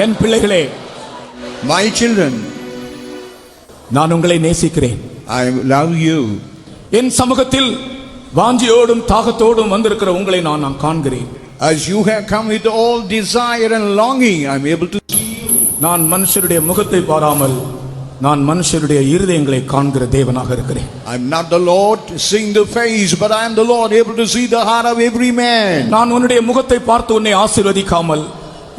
என் பிள்ளைகளே, My children, நான் உங்களை நேசிக்கிறேன். I love you. என் சமூகத்தில் வாஞ்சியோடும் தாகத்தோடும் வந்திருக்கிற உங்களை நான் காண்கிறேன். As you have come with all desire and longing, I am able to see you. நான் மனுஷருடைய முகத்தை பாராமல் நான் மனுஷருடைய இருதயங்களை காண்கிற தேவனாக இருக்கிறேன். I am not the Lord seeing the face, but I am the Lord able to see the heart of every man. நான் உன்னுடைய முகத்தை பார்த்து உன்னை ஆசீர்வதிக்காமல்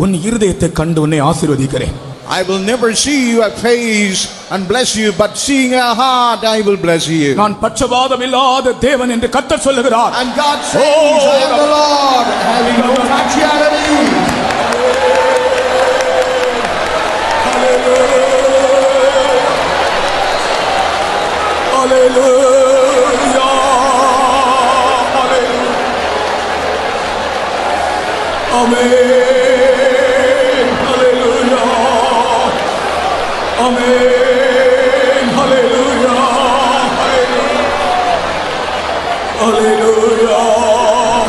உன் இருதயத்தை கண்டு உன்னை ஆசீர்வதிக்கிறேன். I will never see your face and bless you, but seeing your heart I will bless you. நான் பட்சபாதம் இல்லாத தேவன் என்று கர்த்தர் சொல்லுகிறார். And God says, I am the Lord, having no partiality. Hallelujah. Hallelujah. Amen. Hallelujah. Amen. Hallelujah. Hallelujah.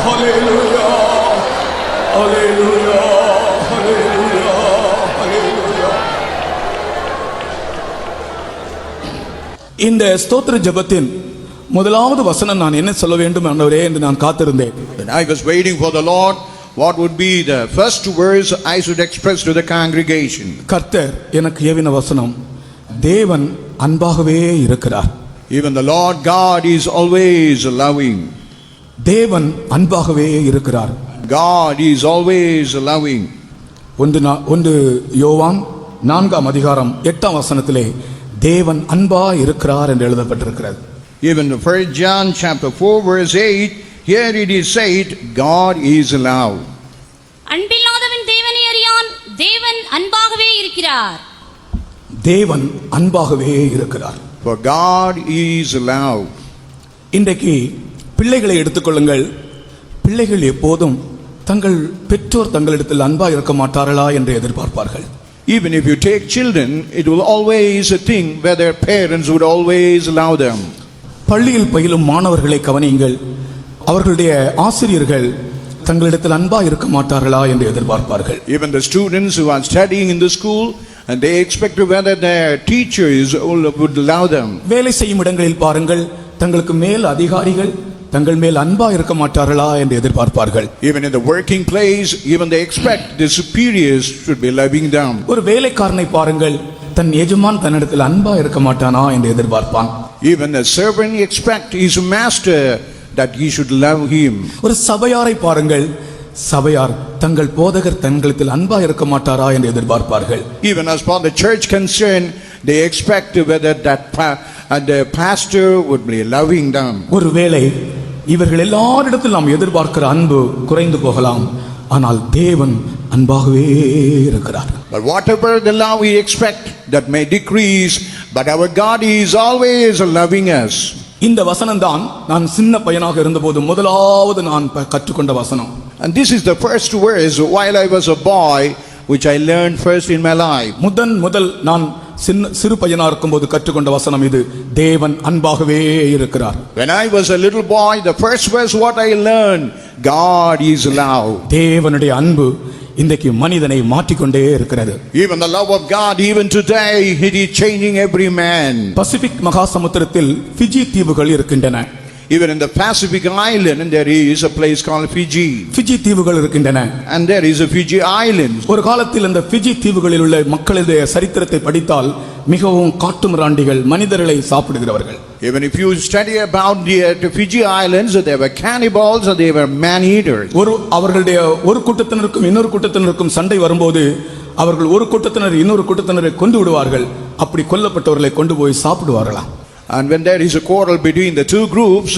Hallelujah. Hallelujah. Hallelujah. Hallelujah. இந்த ஸ்தோத்திர ஜெபத்தின் முதலாவது வசனம் நான் என்ன சொல்ல வேண்டும் ஆண்டவரே என்று நான் காத்திருந்தேன். When I was waiting for the Lord, what would be the first words I should express to the congregation? கர்த்தர் எனக்கு ஏவின வசனம், தேவன் அன்பாகவே இருக்கிறார். Even the Lord God is always loving. தேவன் அன்பாகவே இருக்கிறார். God is always loving. ஒன்று யோவான் 4:8 தேவன் அன்பா இருக்கிறார் என்று எழுதப்பட்டிருக்கிறது. Even the 1 John chapter 4 verse 8, here it is said, God is love. அன்பில்லாதவன் தேவனை அறியான், தேவன் அன்பாகவே இருக்கிறார். தேவன் அன்பாகவே இருக்கிறார். For God is love. இன்றைக்கு பிள்ளைகளை எடுத்துக்கொள்ளுங்கள். பிள்ளைகள் எப்போதும் தங்கள் பெற்றோர் தங்களிடத்தில் அன்பா இருக்க மாட்டார்களா என்று எதிர்பார்ப்பார்கள். Even if you take children, it will always think whether parents would always love them. பள்ளியில் பயிலும் மாணவர்களை கவனியுங்கள். அவர்களுடைய ஆசிரியர்கள் தங்களிடத்தில் அன்பா இருக்க மாட்டார்களா என்று எதிர்பார்ப்பார்கள். Even the students who are studying in the school, and they expect whether their teachers would love them. வேலை செய்யும் இடங்களில் பாருங்கள், தங்களுக்கு மேல் அதிகாரிகள் தங்கள் மேல் அன்பா இருக்க மாட்டார்களா என்று எதிர்பார்ப்பார்கள். Even in the working place, even they expect the superiors should be loving them. ஒரு வேலைக்காரனை பாருங்கள், தன் எஜமான் தன்னிடத்தில் அன்பா இருக்க மாட்டானா என்று எதிர்பார்ப்பான். Even a servant expect his master that he should love him. ஒரு சபையாரை பாருங்கள், சபையார் தங்கள் போதகர் தங்களிடத்தில் அன்பா இருக்க மாட்டாரா என்று எதிர்பார்ப்பார்கள். Even as for the church concerned, they expect whether that the pastor would be loving them. ஒருவேளை இவர்கள் எல்லாரிடத்தில் நாம் எதிர்பார்க்கிற அன்பு குறைந்து போகலாம், ஆனால் தேவன் அன்பாகவே இருக்கிறார். But whatever the love we expect, that may decrease, but our God is always loving us. இந்த வசனம் தான் நான் சின்ன பையனாக இருந்தபோது முதலாவது நான் கற்றுக்கொண்ட வசனம். And this is the first verse while I was a boy which I learned first in my life. முதல் நான் சிறு பையனா இருக்கும்போது கற்றுக்கொண்ட வசனம் இது, தேவன் அன்பாகவே இருக்கிறார். When I was a little boy, the first verse what I learned, God is love. தேவனுடைய அன்பு இன்றைக்கு மனிதனை மாற்றிக்கொண்டே இருக்கிறது. Even the love of God, even today, it is changing every man. Pacific மகா சமுத்திரத்தில் ஃபிஜி தீவுகள் இருக்கின்றன. Even in the Pacific island, there is a place called Fiji. Fiji தீவுகள் இருக்கின்றன. And there is a Fiji island. ஒரு காலத்தில் இந்த Fiji தீவுகளில் உள்ள மக்களுடைய சரித்திரத்தை படித்தால் மிகவும் காட்டுமிராண்டிகள், மனிதர்களை சாப்பிடுகிறவர்கள். Even if you study about the Fiji islands, they were cannibals and they were man eaters. அவர்களுடைய ஒரு கூட்டத்தினருக்கும் இன்னொரு கூட்டத்தினருக்கும் சண்டை வரும்போது அவர்கள் ஒரு கூட்டத்தினர் இன்னொரு கூட்டத்தினரை கொண்டு விடுவார்கள். அப்படி கொல்லப்பட்டவர்களை கொண்டு போய் சாப்பிடுவார்களாம். And when there is a quarrel between the two groups,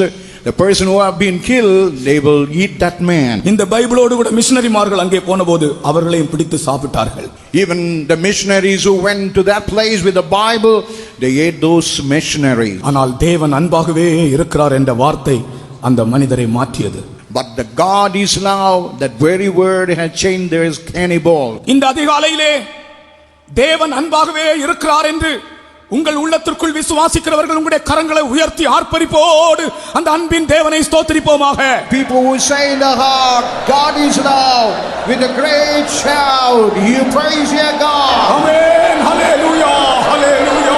the person who have been killed, they will eat that man. இந்த பைபிளோடு கூட மிஷனரிமார்கள் அங்கே போனபோது அவர்களையும் பிடித்து சாப்பிட்டார்கள். Even the missionaries who went to that place with the Bible, they ate those missionaries. ஆனால் தேவன் அன்பாகவே இருக்கிறார் என்ற வார்த்தை அந்த மனிதரை மாற்றியது. But the God is love, that very word had changed their cannibal. இந்த அதிகாலையிலே தேவன் அன்பாகவே இருக்கிறார் என்று உங்கள் உள்ளத்திற்குள் விசுவாசிக்கிறவர்கள் உங்களுடைய கரங்களை உயர்த்தி ஆர்ப்பரிப்போடு அந்த அன்பின் தேவனை ஸ்தோத்திரிப்போமாக. People who say in the heart, God is love, with a great shout, you praise your God. ஆமென். ஹalleluya, ஹalleluya.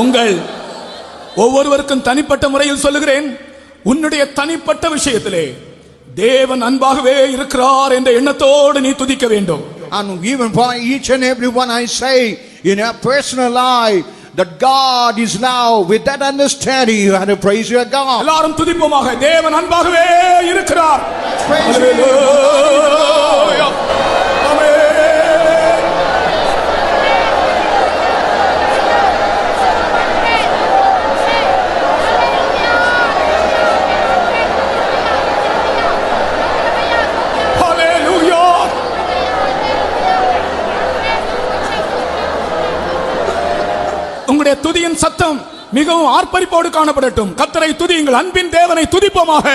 உங்கள் ஒவ்வொருவருக்கும் தனிப்பட்ட முறையில் சொல்லுகிறேன், உன்னுடைய தனிப்பட்ட விஷயத்திலே தேவன் அன்பாகவே இருக்கிறார் என்ற எண்ணத்தோடு நீ துதிக்க வேண்டும். And even for each and every one I say, in your personal life, that God is love, with that understanding you have to praise your God. எல்லாரும் துதிப்போமாக. தேவன் அன்பாகவே இருக்கிறார். Praise ஹalleluya. ஆமென். ஹalleluya. உங்களுடைய துதியின் சத்தம் மிகவும் ஆர்ப்பரிப்போடு காணப்படட்டும். கர்த்தரை துதியுங்கள். அன்பின் தேவனை துதிப்போமாக.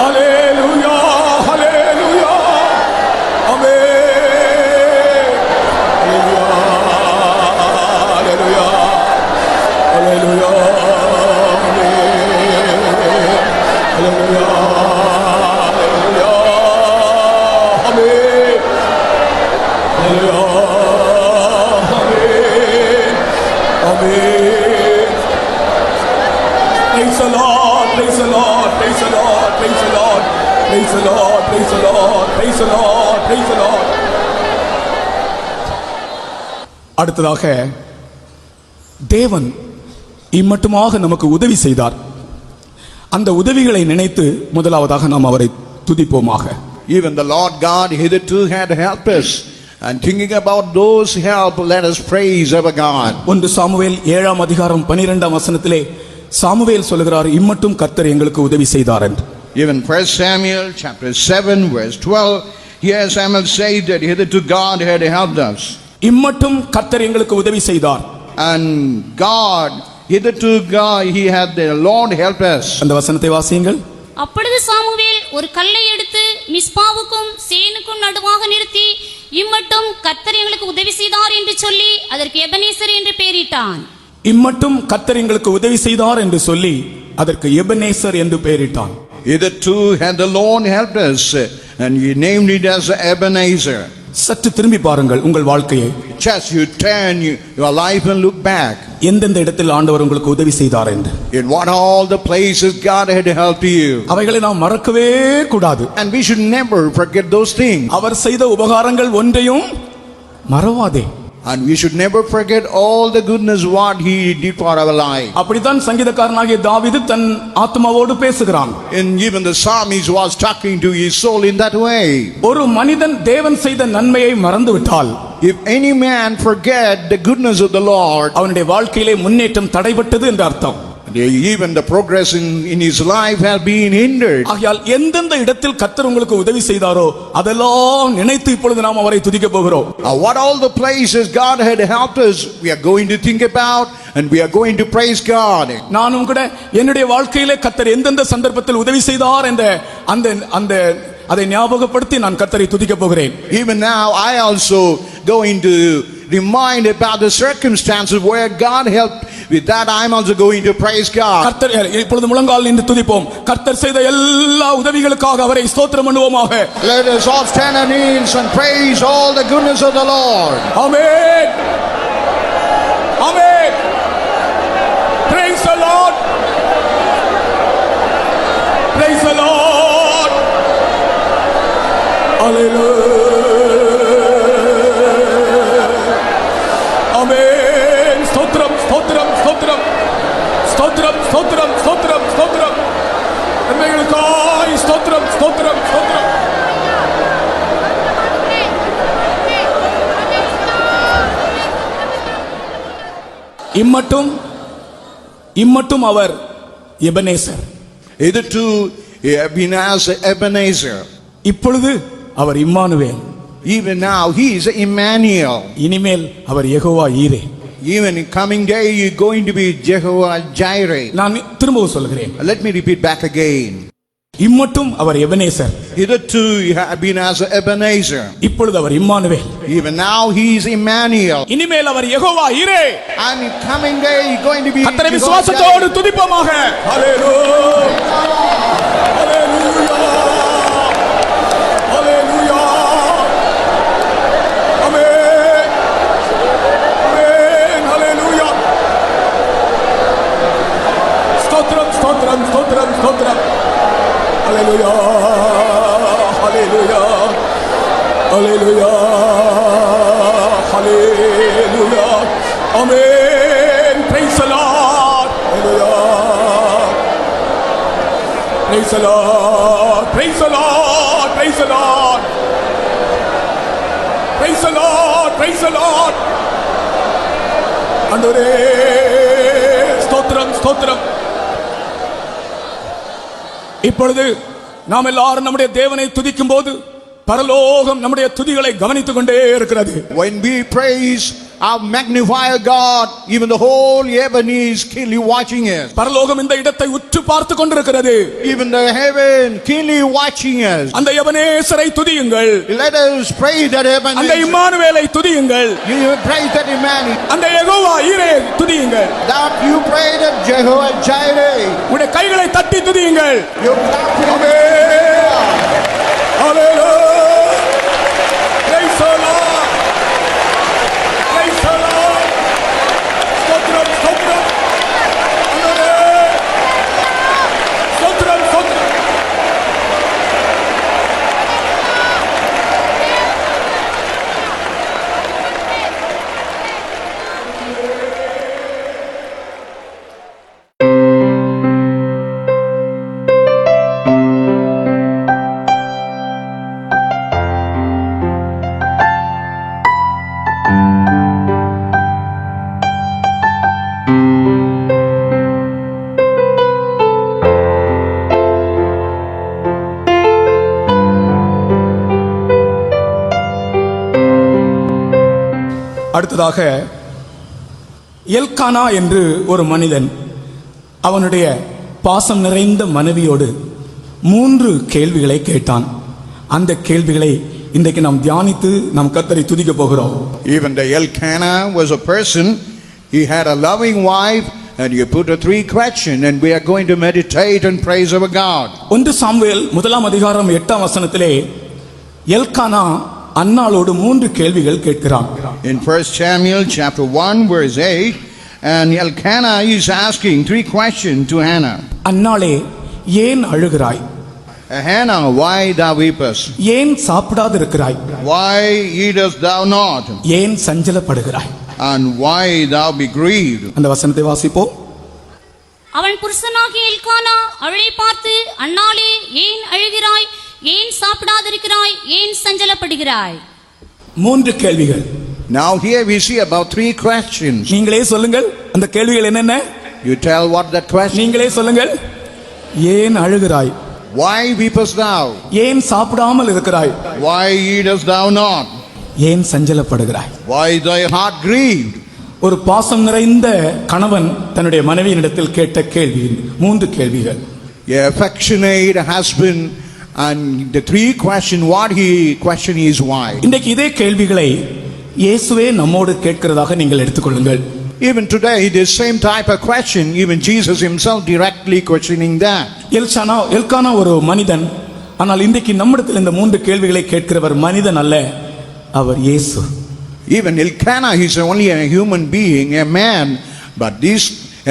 ஹalleluya, ஹalleluya. ஆமென். ஹalleluya, ஹalleluya. ஹalleluya. Praise the Lord, praise the Lord, praise the Lord, praise the Lord, praise the Lord, praise the Lord, praise the Lord, praise the Lord. அடுத்ததாக தேவன் இம்மட்டுமாக நமக்கு உதவி செய்தார். அந்த உதவிகளை நினைத்து முதலாவதாக நாம் அவரை துதிப்போமாக. Even the Lord God hitherto had helped us, and thinking about those help, let us praise our God. 1 Samuel 7ஆம் அதிகாரம் 12ஆம் வசனத்திலே சாமுவேல் சொல்கிறார், இம்மட்டும் கர்த்தர் எங்களுக்கு உதவி செய்தார் என்று. Even 1 Samuel chapter 7 verse 12, here Samuel said that hitherto God had helped us. இம்மட்டும் கர்த்தர் எங்களுக்கு உதவி செய்தார். And God, hitherto God, he had the Lord helped us. அந்த வசனத்தை வாசியுங்கள். அப்பொழுது சாமுவேல் ஒரு கல்லை எடுத்து மிஸ்பாவுக்கும் சேனுக்கும் நடுவாக நிறுத்தி இம்மட்டும் கர்த்தர் எங்களுக்கு உதவி செய்தார் என்று சொல்லி அதற்கு எபனேசர் என்று பெயரிட்டான். இம்மட்டும் கர்த்தர் எங்களுக்கு உதவி செய்தார் என்று சொல்லி அதற்கு எபனேசர் என்று பெயரிட்டான். Hitherto had the Lord helped us, and he named it as Ebenezer. சற்று திரும்பி பாருங்கள் உங்கள் வாழ்க்கையை. Just you turn your life and look back. எந்தெந்த இடத்தில் ஆண்டவர் உங்களுக்கு உதவி செய்தார் என்று. In what all the places God had helped you. அவைகளை நாம் மறக்கவே கூடாது. And we should never forget those things. அவர் செய்த உபகாரங்கள் ஒன்றையும் மறவாதே. And we should never forget all the goodness what he did for our life. அப்படித்தான் சங்கீதக்காரனாகிய தாவீது தன் ஆத்மாவோடு பேசுகிறான். And even the psalmist was talking to his soul in that way. ஒரு மனிதன் தேவன் செய்த நன்மையை மறந்து விட்டால், If any man forget the goodness of the Lord, அவனுடைய வாழ்க்கையிலே முன்னேற்றம் தடைபட்டது என்று அர்த்தம். even the progress in his life has been hindered. ஆகையால் எந்தெந்த இடத்தில் கர்த்தர் உங்களுக்கு உதவி செய்தாரோ அதெல்லாம் நினைத்து இப்பொழுது நாம் அவரை துதிக்க போகிறோம். What all the places God had helped us, we are going to think about, and we are going to praise God. நானும் கூட என்னுடைய வாழ்க்கையிலே கர்த்தர் எந்தெந்த சந்தர்ப்பத்தில் உதவி செய்தார் என்ற அந்த அதை ஞாபகப்படுத்தி நான் கர்த்தரை துதிக்க போகிறேன். Even now I also going to remind about the circumstances where God helped. With that I am also going to praise God. கர்த்தர் இப்பொழுது முழங்கால் நின்று துதிப்போம். கர்த்தர் செய்த எல்லா உதவிகளுக்காக அவரை ஸ்தோத்திரம் பண்ணுவோமாக. Let us all stand on our knees and praise all the goodness of the Lord. Amen. Amen. Praise the Lord. Praise the Lord. Hallelujah. Amen. ஸ்தோத்திரம் ஸ்தோத்திரம் ஸ்தோத்திரம் ஸ்தோத்திரம் ஸ்தோத்திரம் ஸ்தோத்திரம் ஸ்தோத்திரம் நன்மைகளுக்காய் ஸ்தோத்திரம் ஸ்தோத்திரம் ஸ்தோத்திரம். இம்மட்டும் அவர் Ebenezer. Hitherto he had been as Ebenezer. இப்பொழுது அவர் Emmanuel. Even now he is Emmanuel. இனிமேல் அவர் யெகோவா ஈரே. Even in coming day, you're going to be Jehovah Jireh. நான் திரும்பவும் சொல்கிறேன், Let me repeat back again. இம்மட்டும் அவர் Ebenezer, Hitherto you have been as Ebenezer. இப்பொழுது அவர் Emmanuel, Even now he is Emmanuel. இனிமேல் அவர் யெகோவா ஈரே. And in coming day, you're going to be கர்த்தரை Jehovah விசுவாசத்தோடு Jireh. துதிப்போமாக. ஹalleluya, ஹalleluya, ஹalleluya, ஆமென், ஆமென், ஹalleluya. ஸ்தோத்திரம், ஸ்தோத்திரம், ஸ்தோத்திரம், ஸ்தோத்திரம். ஹalleluya, ஹalleluya, ஹalleluya, ஹalleluya, ஆமென். Praise the Lord, hallelujah. Praise the Lord, praise the Lord, praise the Lord, praise the Lord, praise the Lord. ஆண்டவரே ஸ்தோத்திரம், ஸ்தோத்திரம். இப்பொழுது நாம் எல்லாரும் நம்முடைய தேவனை துதிக்கும் போது பரலோகம் நம்முடைய துதிகளை கவனித்துக் கொண்டே இருக்கிறது. When we praise our magnifier God, even the whole heaven is keenly watching us. பரலோகம் இந்த இடத்தை உற்று பார்த்து கொண்டிருக்கிறது. Even the heaven keenly watching us. அந்த எபனேசரை துதியுங்கள், Let us praise that அந்த Ebenezer. இம்மானுவேலை துதியுங்கள், You praise that Emmanuel. அந்த யெகோவா ஈரே துதியுங்கள். That you pray that Jehovah Jireh. உடைய கைகளை தட்டி துதியுங்கள். You clap your amen. hands. Hallelujah. Praise the Lord. Praise the Lord. ஸ்தோத்திரம், ஸ்தோத்திரம். ஆண்டவரே. ஸ்தோத்திரம், ஸ்தோத்திரம். அடுத்ததாக எல்கானா என்று ஒரு மனிதன் அவனுடைய பாசம் நிறைந்த மனைவியோடு 3 கேள்விகளை கேட்டான். அந்த கேள்விகளை இன்றைக்கு நாம் தியானித்து நாம் கர்த்தரை துதிக்க போகிறோம். Even the Elkanah was a person. He had a loving wife, and you put a 3 questions, and we are going to meditate and praise our God. 1 Samuel 1 8 வசனத்திலே எல்கானா அன்னாளோடு 3 கேள்விகள் கேட்கிறான். In 1 Samuel chapter 1 verse 8, and Elkanah is asking 3 questions to Hannah. அன்னாளே ஏன் அழுகிறாய்? Hannah, why thou weepest? ஏன் சாப்பிடாதிருக்கிறாய்? Why eatest thou not? ஏன் சஞ்சலப்படுகிறாய்? And why thou be grieved? அந்த வசனத்தை வாசிப்போம். அவன் புருஷனாகிய எல்கானா அவளை பார்த்து, அன்னாளே ஏன் அழுகிறாய், ஏன் சாப்பிடாதிருக்கிறாய், ஏன் சஞ்சலப்படுகிறாய்? 3 கேள்விகள். Now here we see about 3 questions. நீங்களே சொல்லுங்கள், அந்த கேள்விகள் என்னென்ன? You tell what that question. நீங்களே சொல்லுங்கள். ஏன் அழுகிறாய்? Why weepest thou? ஏன் சாப்பிடாமல் இருக்கிறாய்? Why eatest thou not? ஏன் சஞ்சலப்படுகிறாய்? Why thy heart grieved? ஒரு பாசம் நிறைந்த கணவன் தன்னுடைய மனைவியினிடத்தில் கேட்ட கேள்வி 3 கேள்விகள். A affectionate husband, and the 3 question, what he question is why. இன்றைக்கு இதே கேள்விகளை இயேசுவே நம்மோடு கேட்கிறதாக நீங்கள் எடுத்துக்கொள்ளுங்கள். Even today, this same type of question, even Jesus himself directly questioning that. Elkanah ஒரு மனிதன், ஆனால் இன்றைக்கு நம்மிடத்தில் இந்த 3 கேள்விகளை கேட்கிறவர் மனிதன் அல்ல, அவர் இயேசு. Even Elkanah is only a human being, a man, but this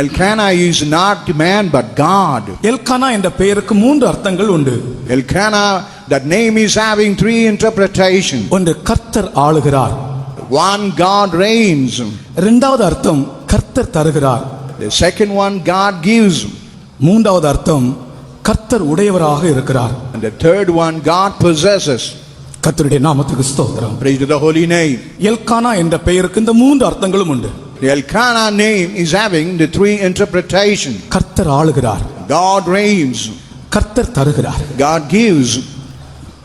Elkanah is not man but God. Elkanah என்ற பெயருக்கு 3 அர்த்தங்கள் உண்டு. Elkanah, that name is having 3 interpretations. ஒன்று, கர்த்தர் ஆளுகிறார். One, God reigns. இரண்டாவது அர்த்தம் கர்த்தர் தருகிறார். The second one, God gives. மூன்றாவது அர்த்தம் கர்த்தர் உடையவராக இருக்கிறார். And the third one, God possesses. கர்த்தருடைய நாமத்துக்கு ஸ்தோத்திரம். Praise to the holy name. Elkanah என்ற பெயருக்கு இந்த 3 அர்த்தங்களும் உண்டு. The Elkanah name is having the 3 interpretations. கர்த்தர் ஆளுகிறார், God reigns. கர்த்தர் தருகிறார், God gives.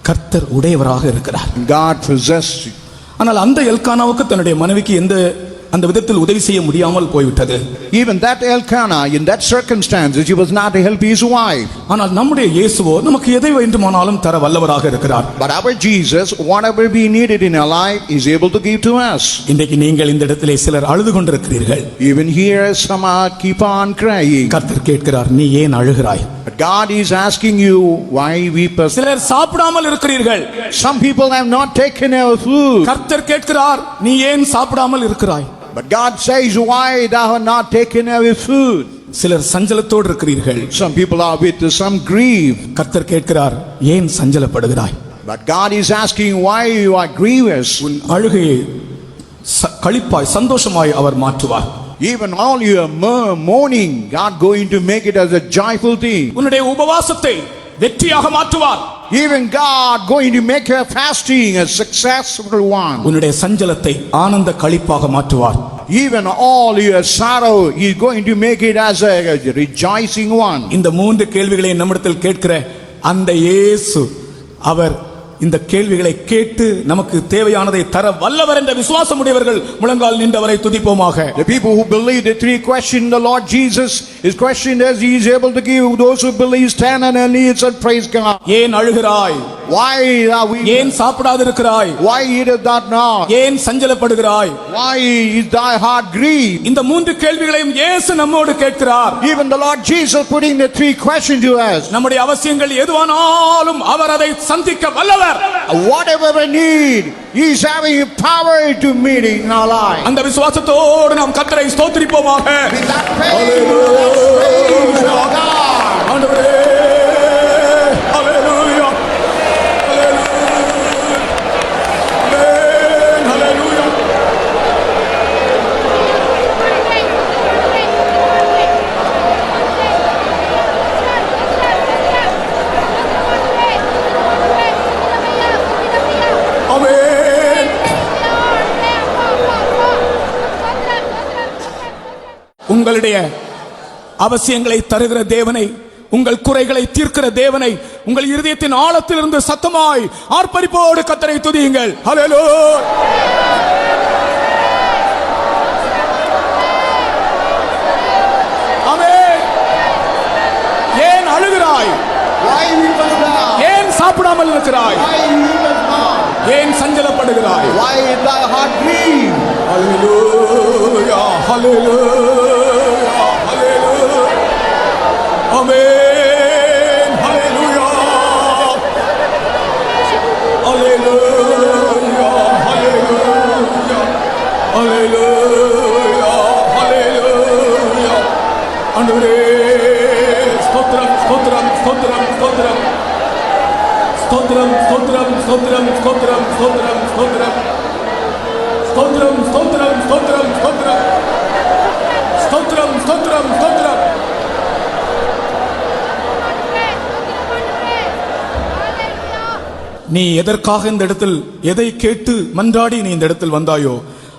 கர்த்தர் உடையவராக இருக்கிறார். God possesses. ஆனால் அந்த எல்கானாவுக்கு தன்னுடைய மனைவிக்கு எந்த அந்த விதத்தில் உதவி செய்ய முடியாமல் போய்விட்டது. Even that Elkanah, in that circumstance, he was not to help his wife. ஆனால் நம்முடைய இயேசுவோ நமக்கு எதை வேண்டுமானாலும் தர வல்லவராக இருக்கிறார். But our Jesus, whatever we needed in our life, is able to give to us. இன்றைக்கு நீங்கள் இந்த இடத்திலே சிலர் அழுது கொண்டிருக்கிறீர்கள். Even here, some keep on crying. கர்த்தர் கேட்கிறார், நீ ஏன் அழுகிறாய்? But God is asking you, why weep? சிலர் சாப்பிடாமல் இருக்கிறீர்கள். Some people have not taken our food. கர்த்தர் கேட்கிறார், நீ ஏன் சாப்பிடாமல் இருக்கிறாய்? But God says, why thou hast not taken our food? சிலர் சஞ்சலத்தோடு இருக்கிறீர்கள். Some people are with some grief. கர்த்தர் கேட்கிறார், ஏன் சஞ்சலப்படுகிறாய்? But God is asking, why you are grievous? உன் அழுகையை களிப்பாய் சந்தோஷமாய் அவர் மாற்றுவார். Even all your mourning, God going to make it as a joyful thing. உன்னுடைய உபவாசத்தை வெற்றியாக மாற்றுவார். Even God going to make your fasting a successful one. உன்னுடைய சஞ்சலத்தை ஆனந்த களிப்பாக மாற்றுவார். Even all your sorrow, He is going to make it as a rejoicing one. இந்த மூன்று கேள்விகளை நம்மிடத்தில் கேட்கிற அந்த இயேசு, அவர் இந்த கேள்விகளை கேட்டு நமக்கு தேவையானதை தர வல்லவர் என்ற விசுவாசம் உடையவர்கள் முழங்கால் நின்றவரை துதிப்போமாக. The people who believe the three questions the Lord Jesus is questioned as He is able to give. Those who believe stand on their knees and praise God. ஏன் அழுகிறாய்? Why are we? ஏன் சாப்பிடாதிருக்கிறாய்? Why eateth thou not? ஏன் சஞ்சலப்படுகிறாய்? Why is thy heart grieved? இந்த மூன்று கேள்விகளையும் இயேசு நம்மோடு கேட்கிறார். Even the Lord Jesus putting the three questions to us. நம்முடைய அவசியங்கள் எதுவானாலும் அவர் அதை சந்திக்க வல்லவர். Whatever we need, He is having power to meet it in our life. அந்த விசுவாசத்தோடு நாம் கர்த்தரை ஸ்தோத்திரிப்போமாக. With that faith, praise our God. ஆண்டவரே, ஹalleluya, ஹalleluya, ஹalleluya. ஆமென். உங்களுடைய அவசியங்களை தருகிற தேவனை, உங்கள் குறைகளை தீர்க்கிற தேவனை உங்கள் இருதயத்தின் ஆழத்திலிருந்து சத்தமாய் ஆர்ப்பரிப்போடு கர்த்தரை துதியுங்கள். ஹalleluya. ஆமென். ஏன் அழுகிறாய்? Why weepest thou? ஏன் சாப்பிடாமல் இருக்கிறாய்? Why weepest thou? ஏன் சஞ்சலப்படுகிறாய்? Why is thy heart grieved? ஹalleluya, ஹalleluya, ஹalleluya. ஆமென். ஹalleluya. ஹalleluya, ஹalleluya. ஹalleluya, ஹalleluya. ஆண்டவரே, ஸ்தோத்திரம், ஸ்தோத்திரம், ஸ்தோத்திரம், ஸ்தோத்திரம். ஸ்தோத்திரம், ஸ்தோத்திரம், ஸ்தோத்திரம், ஸ்தோத்திரம், ஸ்தோத்திரம், ஸ்தோத்திரம். ஸ்தோத்திரம், ஸ்தோத்திரம், ஸ்தோத்திரம், ஸ்தோத்திரம். ஸ்தோத்திரம், ஸ்தோத்திரம், ஸ்தோத்திரம். நீ எதற்காக இந்த இடத்தில் எதை கேட்டு மன்றாடி நீ இந்த இடத்தில் வந்தாயோ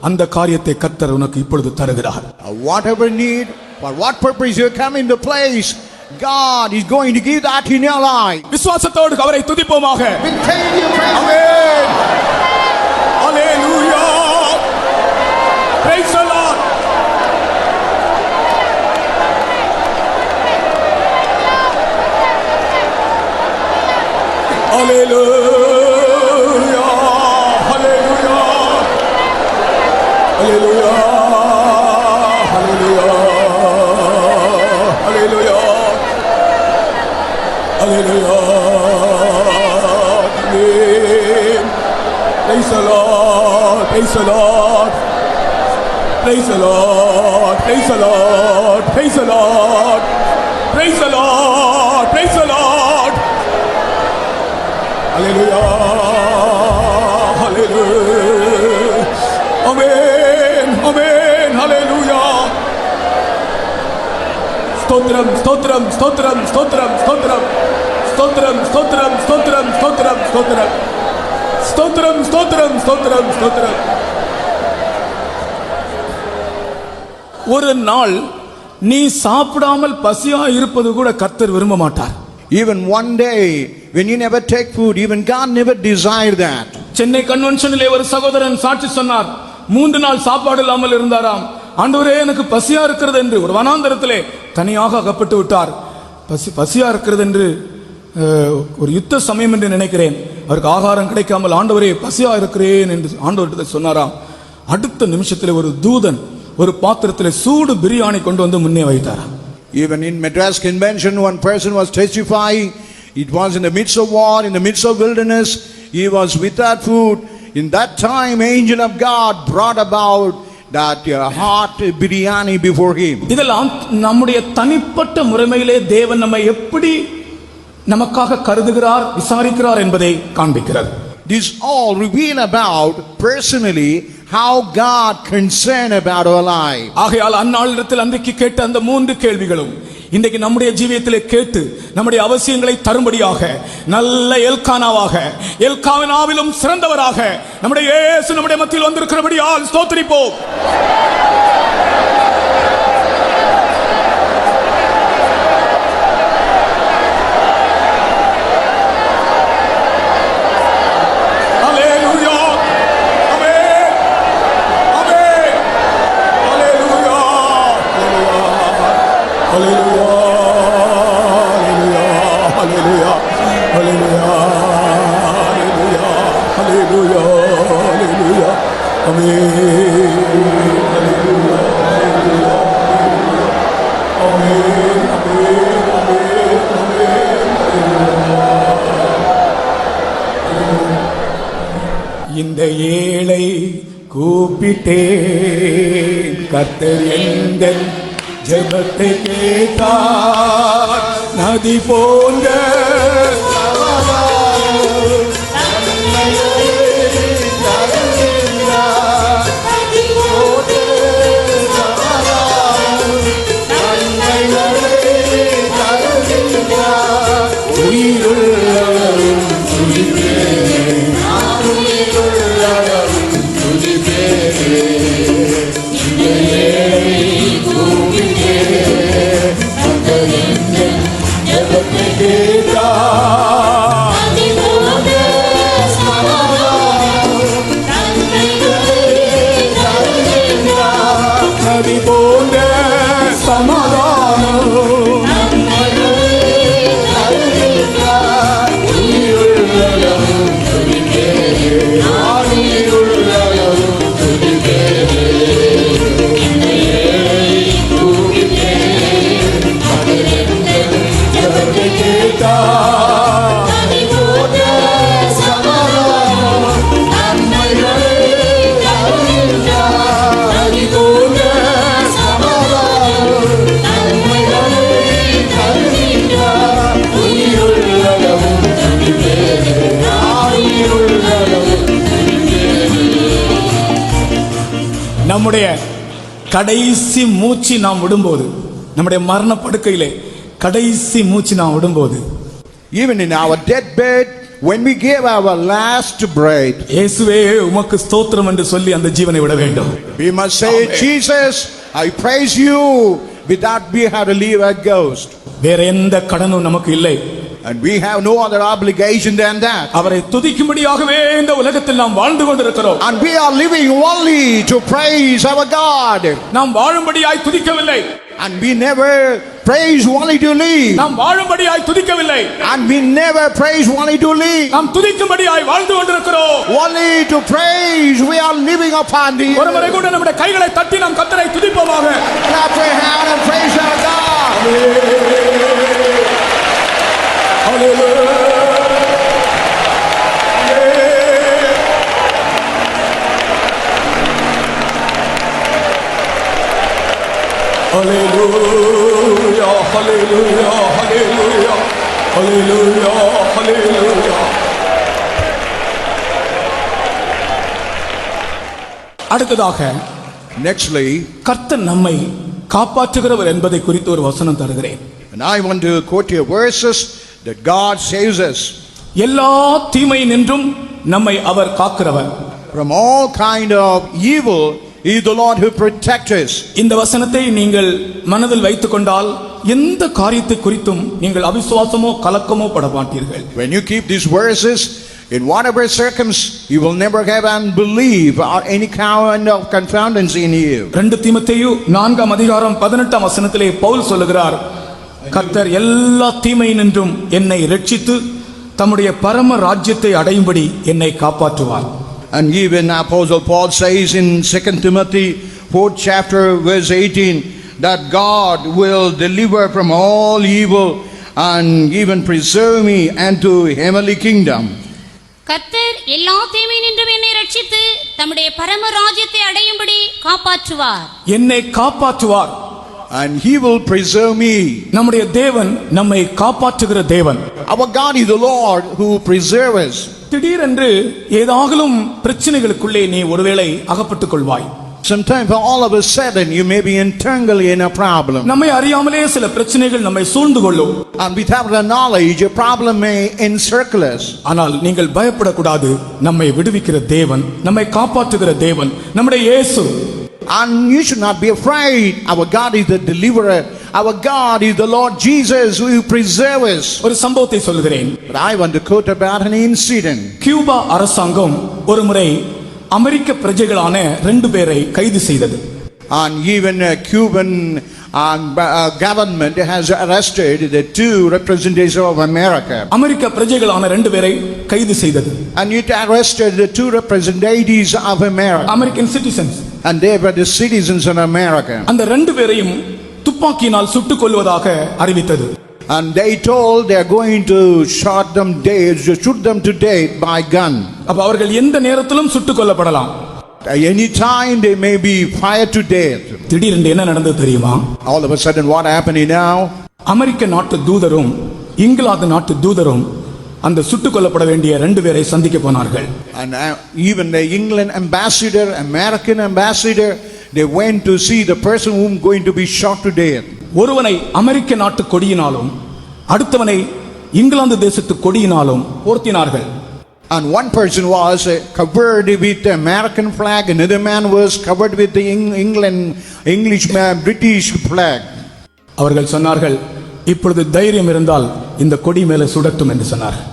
அந்த காரியத்தை கர்த்தர் உனக்கு இப்பொழுது தருகிறார். Whatever need, for what purpose you come in the place, God is going to give that in your life. விசுவாசத்தோடு அவரை துதிப்போமாக. With faith you praise amen. Hallelujah. Praise the Lord. Hallelujah, hallelujah, hallelujah, hallelujah, hallelujah, hallelujah. Amen. Praise the Lord, praise the Lord, praise the Lord, praise the Lord, praise the Lord, praise the Lord, praise the Lord. Hallelujah, hallelujah, amen, amen, hallelujah. Stotram, stotram, stotram, stotram, stotram, stotram, stotram, stotram, stotram, stotram, stotram, stotram, stotram, stotram. ஒரு நாள் நீ சாப்பிடாமல் பசியா இருப்பது கூட கர்த்தர் விரும்ப மாட்டார். Even one day when you never take food, even God never desired that. Chennai கன்வென்ஷனிலே ஒரு சகோதரன் சாட்சி சொன்னார். 3 நாள் சாப்பாடு இல்லாமல் இருந்தாராம். ஆண்டவரே எனக்கு பசியா இருக்கிறது என்று ஒரு வனாந்தரத்திலே தனியாக அகப்பட்டு விட்டார். பசியா இருக்கிறது என்று ஒரு யுத்த சமயம் என்று நினைக்கிறேன். அவருக்கு ஆகாரம் கிடைக்காமல் ஆண்டவரே பசியா இருக்கிறேன் என்று ஆண்டவர்கிட்ட சொன்னாராம். அடுத்த நிமிஷத்தில் ஒரு தூதன் ஒரு பாத்திரத்தில் சூடு பிரியாணி கொண்டு வந்து முன்னே வைத்தாராம். Even in Madras Convention, one person was testifying. It was in the midst of war, in the midst of wilderness. He was without food. In that time, angel of God brought about that hot biryani before him. இதெல்லாம் நம்முடைய தனிப்பட்ட முறைமையிலே தேவன் நம்மை எப்படி நமக்காக கருதுகிறார், விசாரிக்கிறார் என்பதை காண்பிக்கிறது. This all reveal about personally how God concerned about our life. ஆகையால் அந்நாளிடத்தில் அன்றைக்கு கேட்ட அந்த 3 கேள்விகளும் இன்றைக்கு நம்முடைய ஜீவியத்திலே கேட்டு நம்முடைய அவசியங்களை தரும்படியாக நல்ல எல்கானாவாக, எல்கானாவிலும் சிறந்தவராக நம்முடைய இயேசு நம்முடைய மத்தியில் வந்திருக்கிறபடியால் ஸ்தோத்திரிப்போம். இந்த ஏழை கூப்பிட்டேன், கர்த்தர் எங்கள் ஜெபத்தை கேட்டார். நதி போன்ற நம்முடைய கடைசி மூச்சு நாம் விடும்போது, நம்முடைய மரண படுக்கையிலே கடைசி மூச்சு நாம் விடும்போது, even in our deathbed, when we gave our last breath, இயேசுவே உமக்கு ஸ்தோத்திரம் என்று சொல்லி அந்த ஜீவனை விட வேண்டும். we must say, Jesus, I praise you. With that we have to leave a ghost. வேற எந்த கடனும் நமக்கு இல்லை. And we have no other obligation than that. அவரை துதிக்கும்படியாகவே இந்த உலகத்தில் நாம் வாழ்ந்து கொண்டிருக்கிறோம். And we are living only to praise our God. நாம் வாழும்படியாய் துதிக்கவில்லை. And we never praise only to live. நாம் வாழும்படியாய் துதிக்கவில்லை. And we never praise only to live. நாம் துதிக்கும்படியாய் வாழ்ந்து கொண்டிருக்கிறோம். Only to praise we are living upon the. ஒருமுறை கூட நம்முடைய கைகளை தட்டி நாம் கர்த்தரை துதிப்போமாக. Clap your hand and praise our God. Hallelujah. Hallelujah, hallelujah, hallelujah, hallelujah, hallelujah. அடுத்ததாக Nextly, கர்த்தர் நம்மை காப்பாற்றுகிறவர் என்பதை குறித்து ஒரு வசனம் தருகிறேன். and I want to quote you verses that God saves us எல்லா தீமை நின்றும் நம்மை அவர் காக்கிறவர். from all kind of evil. He is the Lord who protects us. இந்த வசனத்தை நீங்கள் மனதில் வைத்துக் கொண்டால் எந்த காரியத்தை குறித்தும் நீங்கள் அவிசுவாசமோ கலக்கமோ பட மாட்டீர்கள். When you keep these verses In whatever circumstance, you will never have unbelief or any kind of confoundance in you. 2 தீமோத்தேயு 4:18 பவுல் சொல்லுகிறார், கர்த்தர் எல்லா தீமையினின்றும் என்னை ரட்சித்து தம்முடைய பரம ராஜ்யத்தை அடையும்படி என்னை காப்பாற்றுவார். And even Apostle Paul says in 2 Timothy 4th chapter verse 18 that God will deliver from all evil and even preserve me unto heavenly kingdom. கர்த்தர் எல்லா தீமையினின்றும் என்னை ரட்சித்து தம்முடைய பரம ராஜ்யத்தை அடையும்படி காப்பாற்றுவார். என்னை காப்பாற்றுவார். And he will preserve me. நம்முடைய தேவன் நம்மை காப்பாற்றுகிற தேவன். Our God is the Lord who preserves us. திடீரென்று ஏதாகலும் பிரச்சனைகளுக்குள்ளே நீ ஒருவேளை அகப்பட்டுக் கொள்வாய். Sometimes all of a sudden you may be entangled in a problem. நம்மை அறியாமலே சில பிரச்சனைகள் நம்மை சூழ்ந்து கொள்ளும். And without the knowledge a problem may encircle us. ஆனால் நீங்கள் பயப்படக்கூடாது. நம்மை விடுவிக்கிற தேவன், நம்மை காப்பாற்றுகிற தேவன் நம்முடைய இயேசு. And you should not be afraid. Our God is the deliverer. Our God is the Lord Jesus who preserves us. ஒரு சம்பவத்தை சொல்கிறேன். But I want to quote about an incident. Cuba அரசாங்கம் ஒரு முறை அமெரிக்க பிரஜைகளான 2 பேரை கைது செய்தது. And even a Cuban government has arrested the 2 representatives of America. அமெரிக்க பிரஜைகளான 2 பேரை கைது செய்தது. And it arrested the 2 representatives of America. American citizens. And they were the citizens of America. அந்த 2 பேரையும் துப்பாக்கியினால் சுட்டுக் கொல்வதாக அறிவித்தது. And they told they are going to shoot them to death by gun. அப்ப அவர்கள் எந்த நேரத்திலும் சுட்டுக் கொல்லப்படலாம். Any time they may be fired to death. திடீரென்று என்ன நடந்தது தெரியுமா? All of a sudden what happened now? அமெரிக்க நாட்டு தூதரும் இங்கிலாந்து நாட்டு தூதரும் அந்த சுட்டுக் கொல்லப்பட வேண்டிய 2 பேரை சந்திக்க போனார்கள். And even the England ambassador, American ambassador, they went to see the person whom going to be shot to death. ஒருவனை அமெரிக்க நாட்டு கொடியினாலும் அடுத்தவனை இங்கிலாந்து தேசத்து கொடியினாலும் போர்த்தினார்கள். And one person was covered with the American flag, another man was covered with the British flag. அவர்கள் சொன்னார்கள், இப்பொழுது தைரியம் இருந்தால் இந்த கொடி மேலே சுடட்டும் என்று சொன்னார்கள்.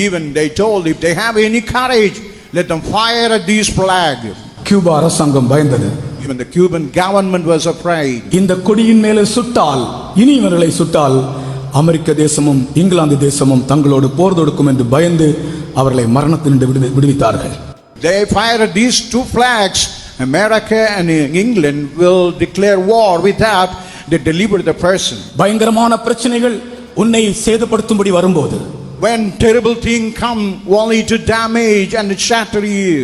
Even they told if they have any courage, let them fire at this flag. Cuba அரசாங்கம் பயந்தது. Even the Cuban government was afraid. இந்த கொடியின் மேலே சுட்டால், இனி இவர்களை சுட்டால் அமெரிக்க தேசமும் இங்கிலாந்து தேசமும் தங்களோடு போர் தொடுக்கும் என்று பயந்து அவர்களை மரணத்தினின்று விடுவித்தார்கள். They fired these 2 flags. America and England will declare war without they deliver the person. பயங்கரமான பிரச்சனைகள் உன்னை சேதப்படுத்தும்படி வரும்போது, When terrible things come only to damage and shatter you,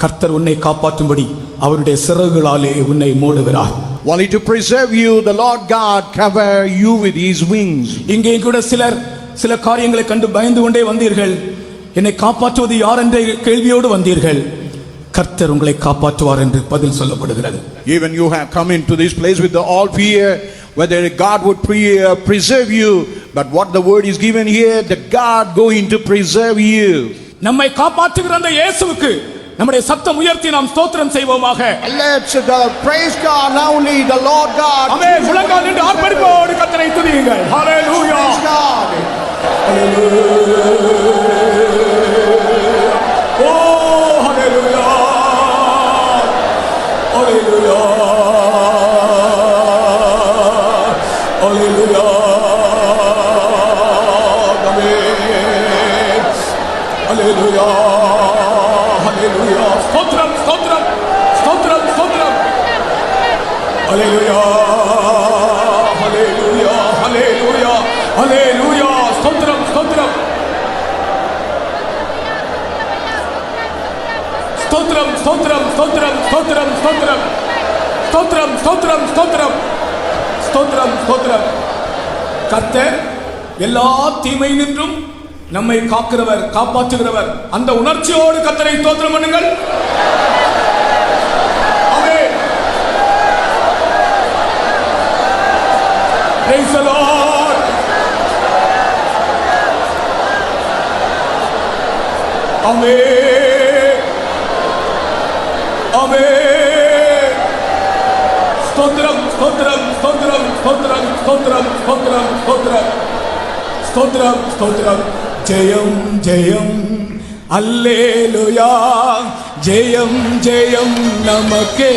கர்த்தர் உன்னை காப்பாற்றும்படி அவருடைய சிறகுகளாலே உன்னை மூடுகிறார். only to preserve you, the Lord God cover you with his wings. இங்கே கூட சில காரியங்களை கண்டு பயந்து கொண்டே வந்தீர்கள். என்னை காப்பாற்றுவது யார் என்ற கேள்வியோடு வந்தீர்கள். கர்த்தர் உங்களை காப்பாற்றுவார் என்று பதில் சொல்லப்படுகிறது. Even you have come into this place with the all fear whether God would preserve you, but what the word is given here, that God going to preserve you. நம்மை காப்பாற்றுகிற அந்த இயேசுவுக்கு நம்முடைய சத்தம் உயர்த்தி நாம் ஸ்தோத்திரம் செய்வோமாக. Let's praise God loudly, the Lord God. ஆமென். முழங்கால் நின்று ஆர்ப்பரிப்போடு கர்த்தரை துதியுங்கள். ஹalleluya. Praise God. Oh, hallelujah. Hallelujah. Hallelujah. Amen. Hallelujah. Hallelujah. Stotram, stotram. Stotram, stotram. Hallelujah. Hallelujah. Hallelujah. Hallelujah. Stotram, stotram. Stotram, stotram, stotram, stotram, stotram. Stotram, stotram, stotram. Stotram, stotram. கர்த்தர் எல்லா தீமையினின்றும் நம்மை காக்கிறவர், காப்பாற்றுகிறவர். அந்த உணர்ச்சியோடு கர்த்தரை ஸ்தோத்திரம் பண்ணுங்கள். ஆமென். Praise the Lord. ஆமென். ஆமென். ஸ்தோத்திரம், ஸ்தோத்திரம், ஸ்தோத்திரம், ஸ்தோத்திரம், ஸ்தோத்திரம், ஸ்தோத்திரம், ஸ்தோத்திரம். ஸ்தோத்திரம், ஸ்தோத்திரம். ஜெயம், ஜெயம், அல்லேலூயா ஜெயம் ஜெயம் நமக்கே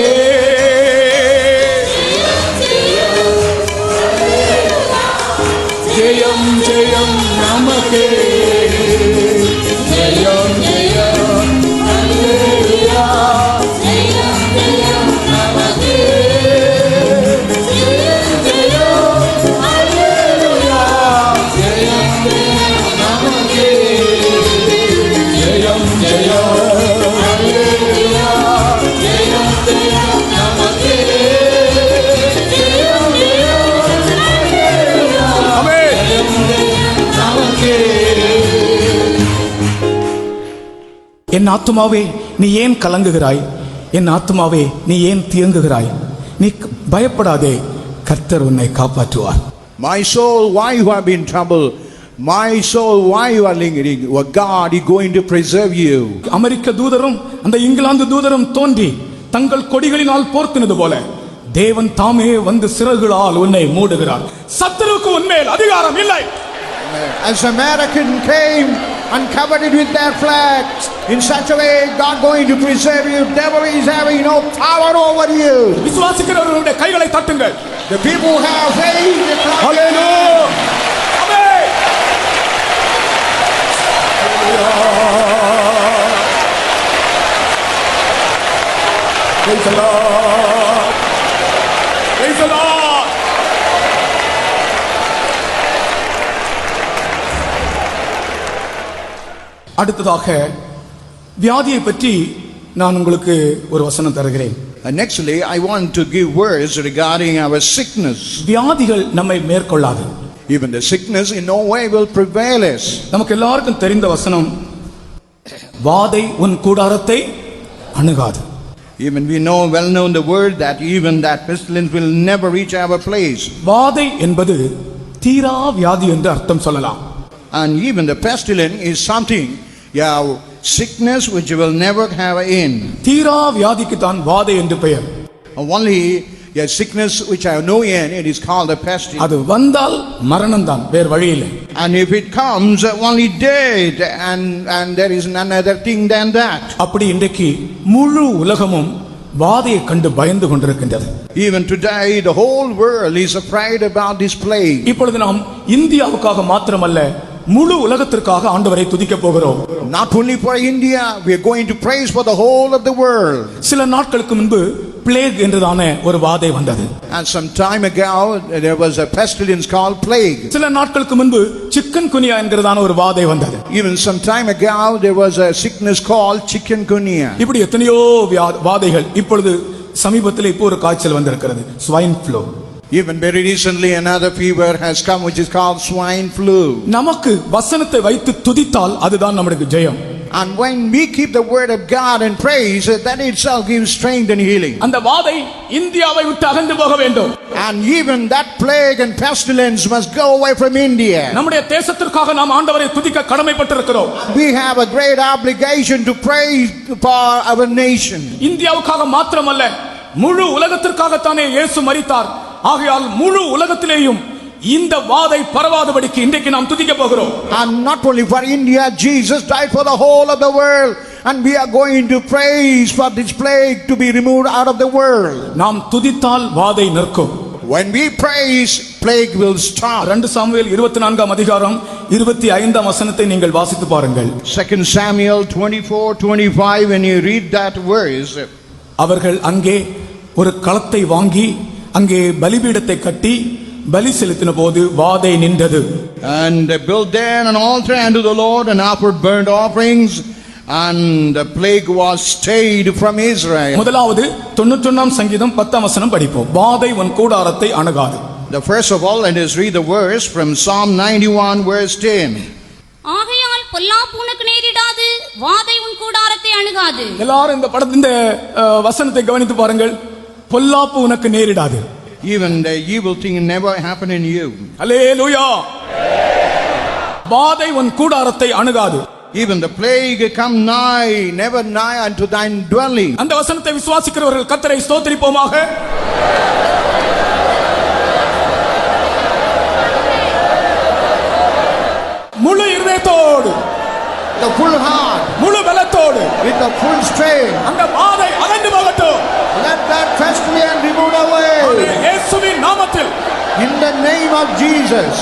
ஜெயம் ஜெயம் நமக்கே ஜெயம் ஜெயம் அல்லேலூயா ஜெயம் ஜெயம் நமக்கே ஜெயம் ஜெயம் அல்லேலூயா ஜெயம் ஜெயம் நமக்கே ஜெயம் ஜெயம் அல்லேலூயா ஜெயம் ஜெயம் நமக்கே ஜெயம் ஜெயம் ஆமென் நமக்கே. என் ஆத்துமாவே நீ ஏன் கலங்குகிறாய்? என் ஆத்துமாவே நீ ஏன் தியங்குகிறாய்? நீ பயப்படாதே, கர்த்தர் உன்னை காப்பாற்றுவார். My soul, why you have been troubled? My soul, why you are lingering? Well, God is going to preserve you. அமெரிக்க தூதரும் அந்த இங்கிலாந்து தூதரும் தோன்றி தங்கள் கொடிகளினால் போர்த்தினது போல தேவன் தாமே வந்து சிறகுகளால் உன்னை மூடுகிறார். சத்துருவுக்கு உன்மேல் அதிகாரம் இல்லை. As American came and covered it with their flags, in such a way God going to preserve you. Devil is having no power over you. விசுவாசிக்கிறவர்களுடைய கைகளை தட்டுங்கள். The people who have faith. Hallelujah. Amen. Praise the Lord. Praise the Lord. அடுத்ததாக வியாதியை பற்றி நான் உங்களுக்கு ஒரு வசனம் தருகிறேன். And nextly, I want to give words regarding our sickness. வியாதிகள் நம்மை மேற்கொள்ளாது. Even the sickness in no way will prevail us. நமக்கு எல்லாருக்கும் தெரிந்த வசனம், வாதை உன் கூடாரத்தை அணுகாது. Even we know, well known the word that even that pestilence will never reach our place. வாதை என்பது தீரா வியாதி என்று அர்த்தம் சொல்லலாம். And even the pestilence is something, sickness which will never have an end. தீரா வியாதிக்கு தான் வாதை என்று பெயர். Only sickness which have no end, it is called a pestilence. அது வந்தால் மரணம் தான், வேறு வழி இல்லை. And if it comes, only dead, and there is none other thing than that. அப்படி இன்றைக்கு முழு உலகமும் வாதையை கண்டு பயந்து கொண்டிருக்கின்றது. Even today the whole world is afraid about this plague. இப்பொழுது நாம் இந்தியாவுக்காக மாத்திரமல்ல, முழு உலகத்திற்காக ஆண்டவரை துதிக்க போகிறோம். Not only for India, we are going to praise for the whole of the world. சில நாட்களுக்கு முன்பு பிளேக் என்றதான ஒரு வாதை வந்தது. And some time ago there was a pestilence called plague. சில நாட்களுக்கு முன்பு சிக்கன் குனியா என்கிறதான ஒரு வாதை வந்தது. Even some time ago there was a sickness called chikungunya. இப்படி எத்தனையோ வாதைகள். இப்பொழுது சமீபத்தில் இப்போ ஒரு காய்ச்சல் வந்திருக்கிறது, swine flu. Even very recently another fever has come which is called swine flu. நமக்கு வசனத்தை வைத்து துதித்தால் அதுதான் நமக்கு ஜெயம். And when we keep the word of God and praise, that itself gives strength and healing. அந்த வாதை இந்தியாவை விட்டு அகன்று போக வேண்டும். And even that plague and pestilence must go away from India. நம்முடைய தேசத்திற்காக நாம் ஆண்டவரை துதிக்க கடமைப்பட்டிருக்கிறோம். We have a great obligation to praise for our nation. இந்தியாவுக்காக மாத்திரமல்ல, முழு உலகத்திற்காகத்தானே இயேசு மரித்தார். ஆகையால் முழு உலகத்திலேயும் இந்த வாதை பரவாதபடிக்கு இன்றைக்கு நாம் துதிக்க போகிறோம். And not only for India, Jesus died for the whole of the world, and we are going to praise for this plague to be removed out of the world. நாம் துதித்தால் வாதை நிற்கும். When we praise, plague will stop. 2 Samuel 24ஆம் அதிகாரம் 25ஆம் வசனத்தை நீங்கள் வாசித்து பாருங்கள். 2 Samuel 24:25, when you read that verse, அவர்கள் அங்கே ஒரு களத்தை வாங்கி அங்கே பலிபீடத்தை கட்டி பலி செலுத்தின போது வாதை நின்றது. and they built there an altar unto the Lord and offered burnt offerings, and the plague was stayed from Israel. முதலாவது 91ஆம் சங்கீதம் 10ஆம் வசனம் படிப்போம். வாதை உன் கூடாரத்தை அணுகாது. The first of all, let us read the verse from Psalm 91 verse 10. ஆகையால் பொல்லாப்பு உனக்கு நேரிடாது, வாதை உன் கூடாரத்தை அணுகாது. எல்லாரும் இந்த வசனத்தை கவனித்து பாருங்கள். பொல்லாப்பு உனக்கு நேரிடாது. Even the evil thing never happen in you. அல்லேலூயா. வாதை உன் கூடாரத்தை அணுகாது. Even the plague come nigh, never nigh unto thine dwelling. அந்த வசனத்தை விசுவாசிக்கிறவர்கள் கர்த்தரை ஸ்தோத்திரிப்போமாக. முழு இருதயத்தோடு the full heart, முழு பலத்தோடு with the full strength. அந்த வாதை அகன்று போகட்டும். Let that fester and be moved away. இயேசுவின் நாமத்தில், In the name of Jesus.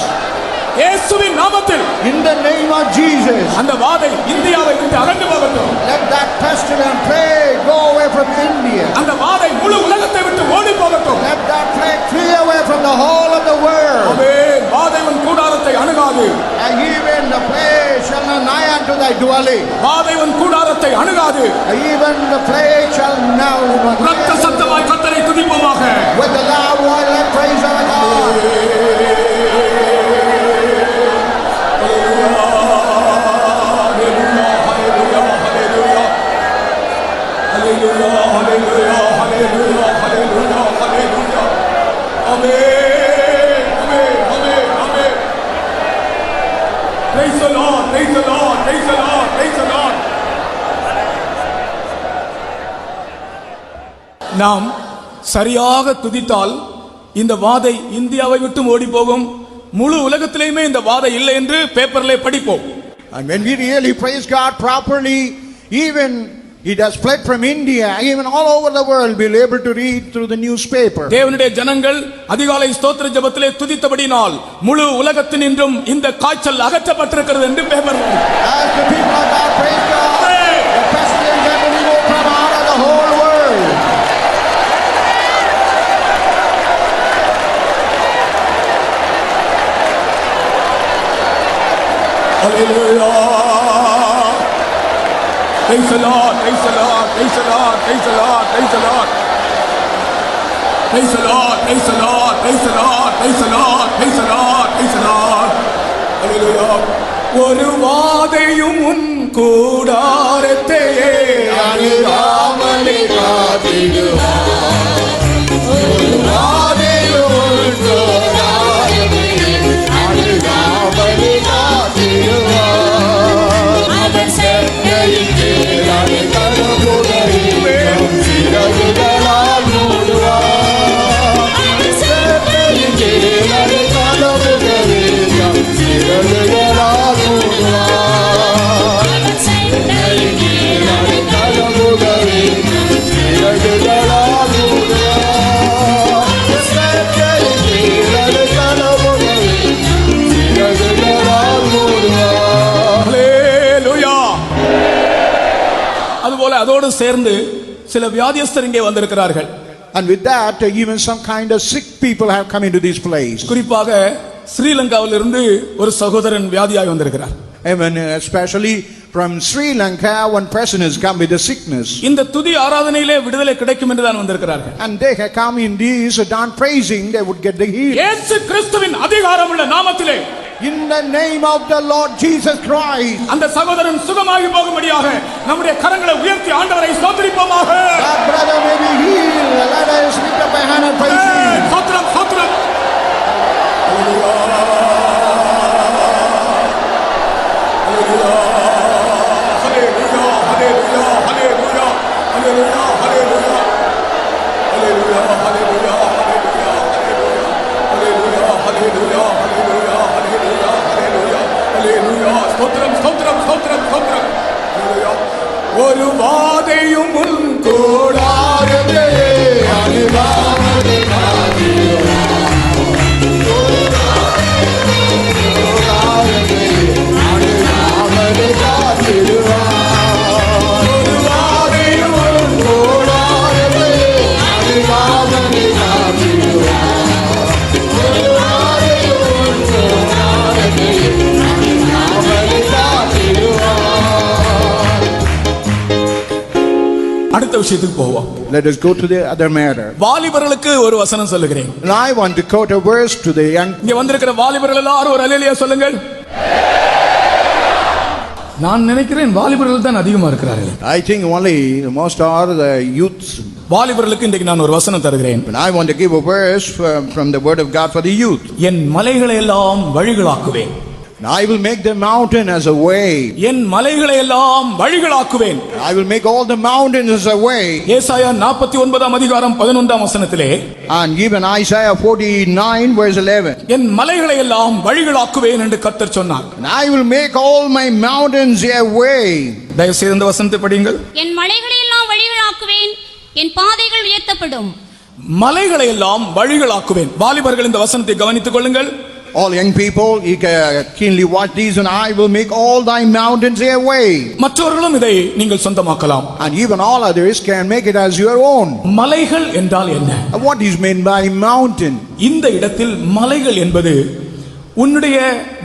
இயேசுவின் நாமத்தில் In the name of Jesus. அந்த வாதை இந்தியாவை விட்டு அகன்று போகட்டும். Let that pestilent plague go away from India. அந்த வாதை முழு உலகத்தை விட்டு ஓடி போகட்டும். Let that plague flee away from the whole of the world. ஆமென். வாதை உன் கூடாரத்தை அணுகாது. And even the plague shall not nigh unto thy dwelling. வாதை உன் கூடாரத்தை அணுகாது. Even the plague shall now ரத்த சத்தமாய் கர்த்தரை துதிப்போமாக. with the loud voice let praise our God. நாம் சரியாக துதித்தால் இந்த வாதை இந்தியாவை விட்டு ஓடி போகும். முழு உலகத்திலேயுமே இந்த வாதை இல்லை என்று பேப்பர்ல படிப்போம். And when we really praise God properly, even it has fled from India, even all over the world, we'll be able to read through the newspaper. தேவனுடைய ஜனங்கள் அதிகாலை ஸ்தோத்திர ஜெபத்திலே துதித்தபடினால் முழு உலகத்தினின்றும் இந்த காய்ச்சல் அகற்றப்பட்டிருக்கிறது என்று paper. As the people of God praise God, the pestilence has been removed from out of the whole world. Hallelujah. Praise the Lord, praise the Lord, praise the Lord, praise the Lord, praise the Lord. Praise the Lord, praise the Lord, praise the Lord, praise the Lord, praise the Lord, praise the Lord. Hallelujah. ஒரு வாதையும் உன் கூடாரத்தையே அணுகாமலே காத்திடுவார். ஒரு வாதையும் உன் கூடாரத்தையே அணுகாமலே காத்திடுவார். அவர் செட்டையின் கீழ் அதை கருவுதறியும் சிறகுகளால் மூடுவார். அவர் செட்டையின் கீழ் அதை கருவுதறியும் சிறகுகளால் மூடுவார். அவர் செட்டையின் கீழ் அதை கருவுதறியும் சிறகுகளால் மூடுவார். அவர் செட்டையின் கீழ் அதை கருவுதறியும் சிறகுகளால் மூடுவார். ஹல்லேலூயா. அதுபோல அதோடு சேர்ந்து சில வியாதியஸ்தர் இங்கே வந்திருக்கிறார்கள். And with that, even some kind of sick people have come into this place. குறிப்பாக ஸ்ரீலங்காவிலிருந்து ஒரு சகோதரன் வியாதியாய் வந்திருக்கிறார். Even especially from Sri Lanka, one person has come with a sickness. இந்த துதி ஆராதனையிலே விடுதலை கிடைக்கும் என்று தான் வந்திருக்கிறார்கள். And they have come in these done praising, they would get the healing. இயேசு கிறிஸ்துவின் அதிகாரமுள்ள நாமத்திலே In the name of the Lord Jesus Christ. அந்த சகோதரன் சுகமாகி போகும்படியாக நம்முடைய கரங்களை உயர்த்தி ஆண்டவரை ஸ்தோத்திரிப்போமாக. That brother may be healed. Let us lift up a hand and praise him. ஸ்தோத்திரம் ஸ்தோத்திரம். ஒரு வாதையும் உன் கூடாரத்தையே அணுகாமலே காத்திடுவார். அணுகாமலே காத்திடுவார். ஒரு வாதையும் உன் கூடாரத்தையே அணுகாமலே காத்திடுவார். ஒரு வாதையும் உன் கூடாரத்தையே அணுகாமலே காத்திடுவார். அடுத்த விஷயத்துக்கு போவோம். Let us go to the other matter. வாலிபர்களுக்கு ஒரு வசனம் சொல்லுகிறேன். And I want to quote a verse to the young. இங்க வந்திருக்கிற வாலிபர்கள் எல்லாரும் ஒரு அல்லேலூயா சொல்லுங்கள். நான் நினைக்கிறேன் வாலிபர்கள் தான் அதிகமா இருக்கிறார்கள். I think only most are the youths. வாலிபர்களுக்கு இன்றைக்கு நான் ஒரு வசனம் தருகிறேன். But I want to give a verse from the word of God for the youth. என் மலைகளை எல்லாம் வழிகளாக்குவேன். And I will make the mountain as a way. என் மலைகளை எல்லாம் வழிகளாக்குவேன். I will make all the mountains as a way. ஏசாயா 49 அதிகாரம் 11 வசனத்திலே, And given Isaiah 49 verse 11. என் மலைகளை எல்லாம் வழிகளாக்குவேன் என்று கர்த்தர் சொன்னார். And I will make all my mountains a way. தயவு செய்து இந்த வசனத்தை படியுங்கள். என் மலைகளை எல்லாம் வழிகளாக்குவேன், என் பாதைகள் உயர்த்தப்படும். மலைகளை எல்லாம் வழிகளாக்குவேன். வாலிபர்கள் இந்த வசனத்தை கவனித்துக் கொள்ளுங்கள். All young people, you can keenly watch these, and I will make all thy mountains a way. மற்றவர்களும் இதை நீங்கள் சொந்தமாக்கலாம். And even all others can make it as your own. மலைகள் என்றால் என்ன? And what is meant by mountain? இந்த இடத்தில் மலைகள் என்பது உன்னுடைய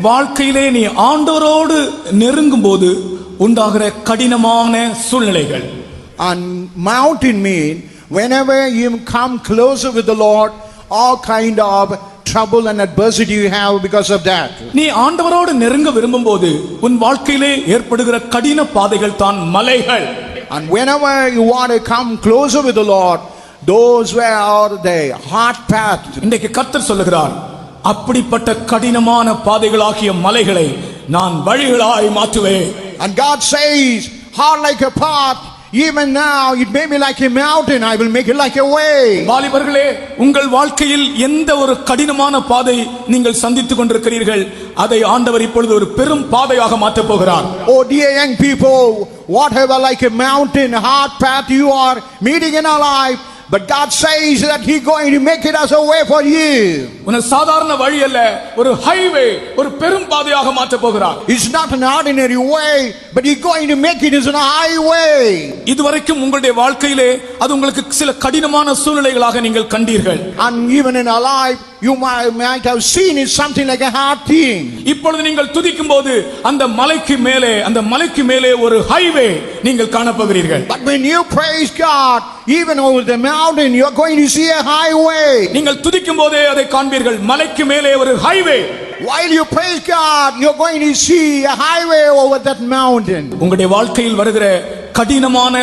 வாழ்க்கையிலே நீ ஆண்டவரோடு நெருங்கும் போது உண்டாகிற கடினமான சூழ்நிலைகள். And mountain mean whenever you come closer with the Lord, all kind of trouble and adversity you have because of that. நீ ஆண்டவரோடு நெருங்க விரும்பும் போது உன் வாழ்க்கையிலே ஏற்படுகிற கடின பாதைகள் தான் மலைகள். And whenever you want to come closer with the Lord, those were the hard path. இன்றைக்கு கர்த்தர் சொல்லுகிறார், அப்படிப்பட்ட கடினமான பாதைகளாகிய மலைகளை நான் வழிகளாய் மாற்றுவேன். And God says, hard like a path, even now it may be like a mountain, I will make it like a way. வாலிபர்களே, உங்கள் வாழ்க்கையில் எந்த ஒரு கடினமான பாதை நீங்கள் சந்தித்துக் கொண்டிருக்கிறீர்கள், அதை ஆண்டவர் இப்பொழுது ஒரு பெரும் பாதையாக மாற்றப் போகிறார். Oh dear young people, whatever like a mountain, hard path you are meeting in our life, but God says that He going to make it as a way for you. உன சாதாரண வழி அல்ல, ஒரு ஹைவே, ஒரு பெரும் பாதையாக மாற்றப் போகிறார். It's not an ordinary way, but He's going to make it as a highway. இதுவரைக்கும் உங்களுடைய வாழ்க்கையிலே அது உங்களுக்கு சில கடினமான சூழ்நிலைகளாக நீங்கள் கண்டீர்கள். And even in our life, you might have seen it something like a hard thing. இப்பொழுது நீங்கள் துதிக்கும் போது அந்த மலைக்கு மேலே ஒரு ஹைவே நீங்கள் காணப்போகிறீர்கள். But when you praise God, even over the mountain, you are going to see a highway. நீங்கள் துதிக்கும் போதே அதை காண்பீர்கள், மலைக்கு மேலே ஒரு highway. While you praise God, you are going to see a highway over that mountain. உங்களுடைய வாழ்க்கையில் வருகிற கடினமான